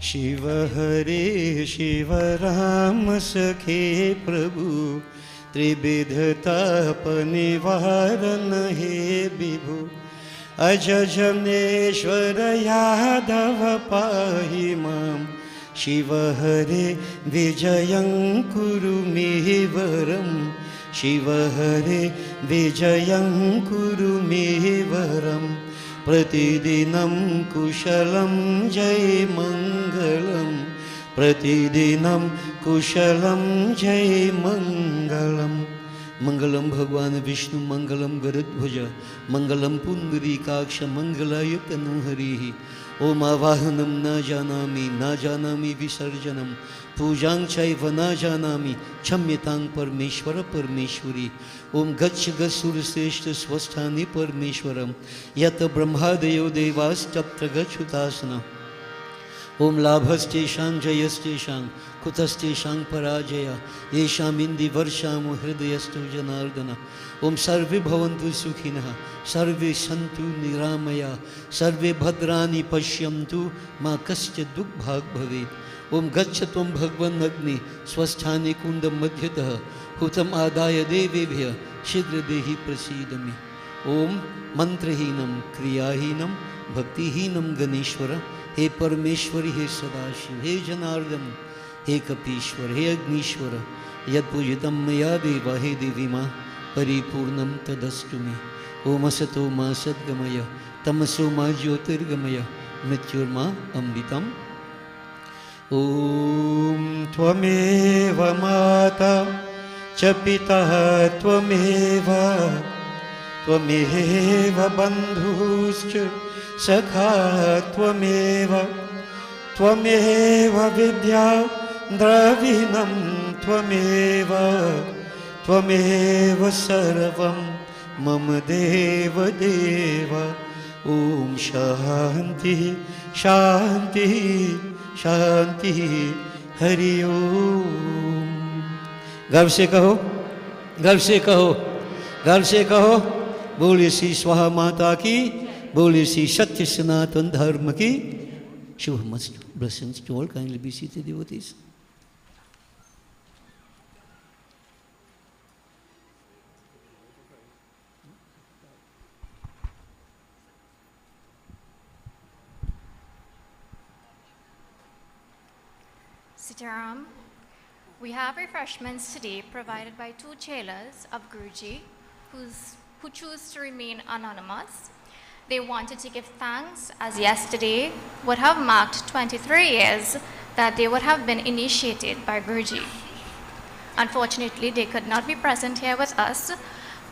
C: शिव हरे शिव राम सखे प्रभु त्रिविध ताप निवारण हे विभु अज जनेश्वर यादव पाहि मां शिव हरे विजयं कुरु मे वरं शिव हरे विजयं कुरु मे वरं प्रतिदिनं कुशलं जय मङ्गलं प्रतिदिनं कुशलं जय मङ्गलम् मंगलम भगवान विष्णु मंगलम गरुड़ध्वज मंगलम पुंडरीकाक्ष मंगलाय तनुहरिः ओम आवाहनं न जानामि विसर्जनं पूजां चैव न जानामि क्षम्यतां परमेश्वर परमेश्वरी ओम गच्छ गच्छुरश्रेष्ठ स्वस्थानि परमेश्वरं यत ब्रह्मादयो देवास्तत्र गच्छुतासना ओम लाभस्तेषां जयस्तेषां कुतस्तेषां पराजया येषामिन्दि वर्षामो हृदयस्थो जनार्दन ओम सर्वे भवन्तु सुखिनः सर्वे सन्तु निरामया सर्वे भद्राणि पश्यन्तु मा कश्चित् दुःखभाग् भवेत् ओम गच्छ त्वं भगवन् अग्नि स्वस्थाने कुण्डं मध्यतः हुतम् आदाय देवेभ्यः शीघ्र देहि प्रसीद मे ओम मंत्रहीनं क्रियाहीनं भक्तिहीनं गणेश्वर हे परमेश्वरी हे सदाशिव हे जनार्दन हे कपीश्वर हे अग्नीश्वर यत्पूजितं मया देवा हे देवी माँ परिपूर्णं तदस्तु मे ओम असतो मा सद्गमय तमसो मा ज्योतिर्गमय मृत्युर्मा अमृतम् ओम त्वमेव माता च पिता त्वमेव बन्धुश्च सखा त्वमेव विद्या द्रविणं त्वमेव सर्वं मम देव ओम शांति शांति शांति हरि ओम। गर्व से कहो गर्व से कहो बोलिए श्री स्वाहा माता की बोलिए श्री सत्य सनातन धर्म की शुभमस्तु। Blessings to all. Kindly be seated, devotees.
D: Sitaram, we have refreshments today provided by two chelas of Guruji who choose to remain anonymous. They wanted to give thanks as yesterday would have marked 23 years that they would have been initiated by Guruji. Unfortunately, they could not be present here with us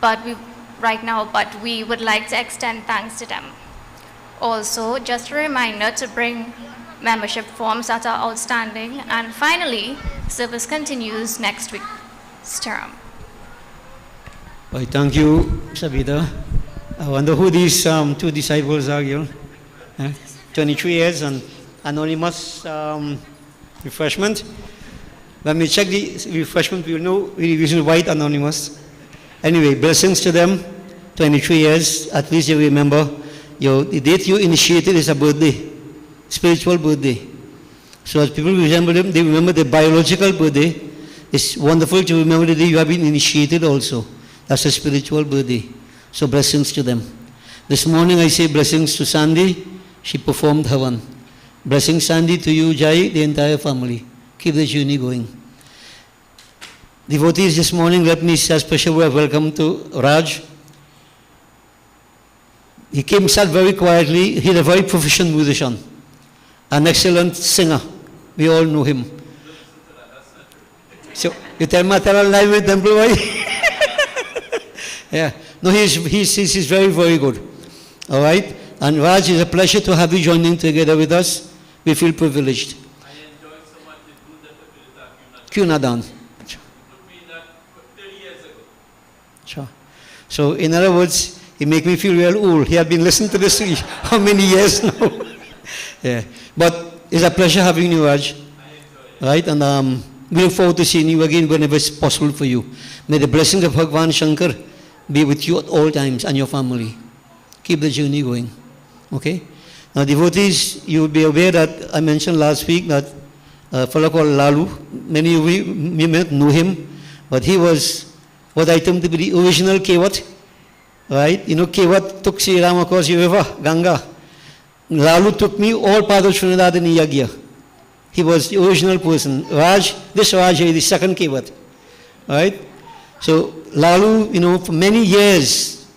D: but we would like to extend thanks to them. Also, just a reminder to bring membership forms that are outstanding, and finally, service continues next week. Sitaram.
C: I thank you, Sabita. I wonder who these two disciples are here. 23 years and anonymous refreshment. When we check the refreshment, we will know we use white anonymous. Anyway, blessings to them. 23 years, at least you remember the date you initiated is a birthday, spiritual birthday. So as people remember them, they remember the biological birthday. It's wonderful to remember the day you have been initiated also. That's a spiritual birthday. So blessings to them. This morning I say blessings to Sandy. She performed Havan. Blessings Sandy to you, Jai, the entire family. Keep the journey going. Devotees, this morning let me say a special word of welcome to Raj. He came himself very quietly. He's a very proficient musician, an excellent singer. We all know him. So you tell me tell a lie with them, boy. Yeah. No, he's very, very good. All right? And Raj, it's a pleasure to have you joining together with us. We feel privileged.
E: I enjoyed so much the Buddha
C: Kyunadan.
E: You put me in that 30 years ago.
C: Sure. So, in other words, he make me feel real old. He had been listening to this how many years now? Yeah. But it's a pleasure having you, Raj. Right? And we look forward to seeing you again whenever it's possible for you. May the blessings of Bhagavan Shankar be with you at all times and your family. Keep the journey going. Okay? Now devotees, you will be aware that I mentioned last week that a fellow called Lalu, many of you may not know him, but he was what I term to be the original Kewat, right? You know, Kewat took Sri Ram across the river, Ganga. Lalu took me all part of Trinidad in Yagya. He was the original person. This Raj is the second Kewat, right? So Lalu, you know, for many years,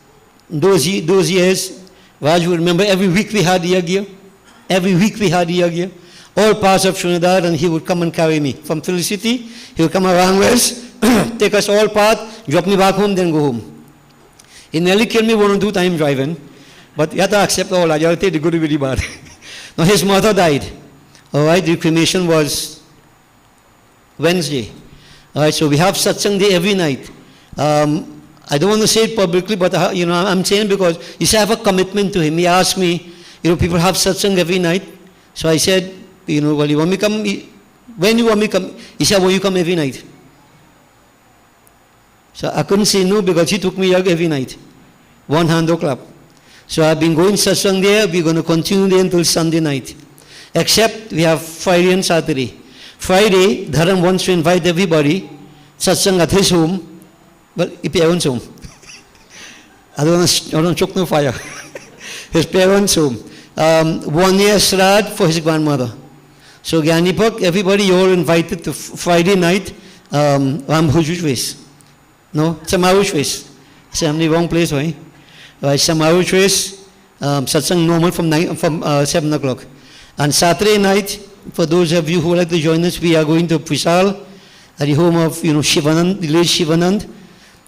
C: those years, Raj would remember every week we had the Yagya. Every week we had the Yagya. All parts of Trinidad, and he would come and carry me. From Felicity, he would come around west, take us all part, drop me back home, then go home. He nearly killed me 1 or 2 times driving, but you have to accept all that. You have to take the good with the bad. Now his mother died. All right, the cremation was Wednesday. All right, so we have satsang day every night. I don't want to say it publicly, but you know, I'm saying because you see, I have a commitment to him. He asked me, you know, people have satsang every night. So I said, you know, well, you want me to come? When you want me to come? He said, well, you come every night. So I couldn't say no because he took me out every night. 1 hand clap. So I've been going satsang there. We're going to continue there until Sunday night. Except we have Friday and Saturday. Friday, Dharam wants to invite everybody. Satsang at his home. Well, his parents' home. I don't want to choke no fire. His parents' home. 1 year Srad for his grandmother. So Gyanipak, everybody, you're all invited to Friday night, Ramhujushwes. No, Samarushwes. See, I'm in the wrong place, right? Samarushwes, satsang normal from 7 o'clock. And Saturday night, for those of you who would like to join us, we are going to Prisal at the home of, you know, Shivanand, the late Shivanand,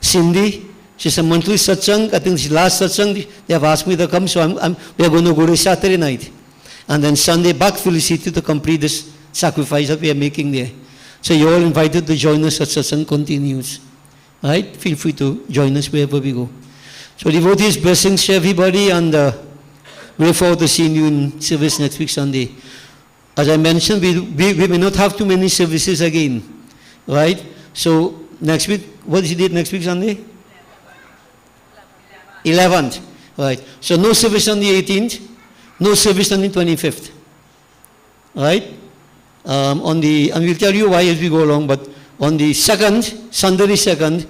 C: Cindy. She's a monthly satsang. I think it's last satsang. They have asked me to come, so we are going to go to Saturday night. And then Sunday back Felicity to complete this sacrifice that we are making there. So you're all invited to join us as satsang continues. Right? Feel free to join us wherever we go. So devotees, blessings to everybody, and we look forward to seeing you in service next week Sunday. As I mentioned, we may not have too many services again. Right? So next week, what is the date next week Sunday? 11th. Right. So no service on the 18th, no service on the 25th. Right? And we'll tell you why as we go along, but on the 2nd, Sunday the 2nd,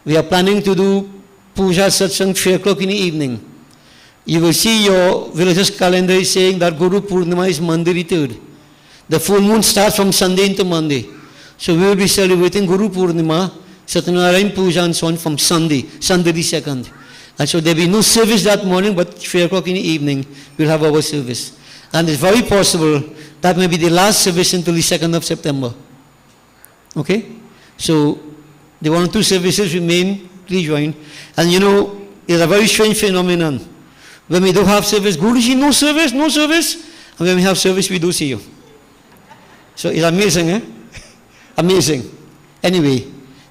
C: we are planning to do puja satsang 3 o'clock in the evening. You will see your religious calendar is saying that Guru Purnima is Monday the 3rd. The full moon starts from Sunday into Monday. So we will be celebrating Guru Purnima, Satyanarayana Puja and so on from Sunday the 2nd. And so there will be no service that morning, but 3 o'clock in the evening, we'll have our service. And it's very possible that may be the last service until the 2nd of September. Okay? So the 1 or 2 services remain, please join. And you know, it's a very strange phenomenon. When we don't have service, Guruji, no service, no service. And when we have service, we do see you. So it's amazing, eh? Amazing. Anyway,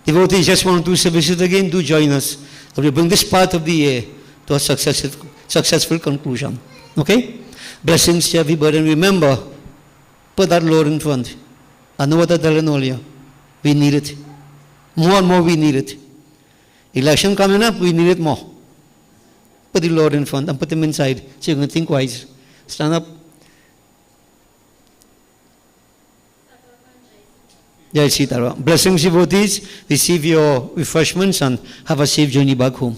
C: devotees just 1 or 2 services again, do join us. We bring this part of the year to a successful conclusion. Okay? Blessings to everybody. And remember, put that Lord in front. I know what I tell you. We need it. More and more we need it. Election coming up, we need it more. Put the Lord in front and put him inside so you can think wise. Stand up. Jai Sitaram. Blessings, devotees. Receive your refreshments and have a safe journey back home.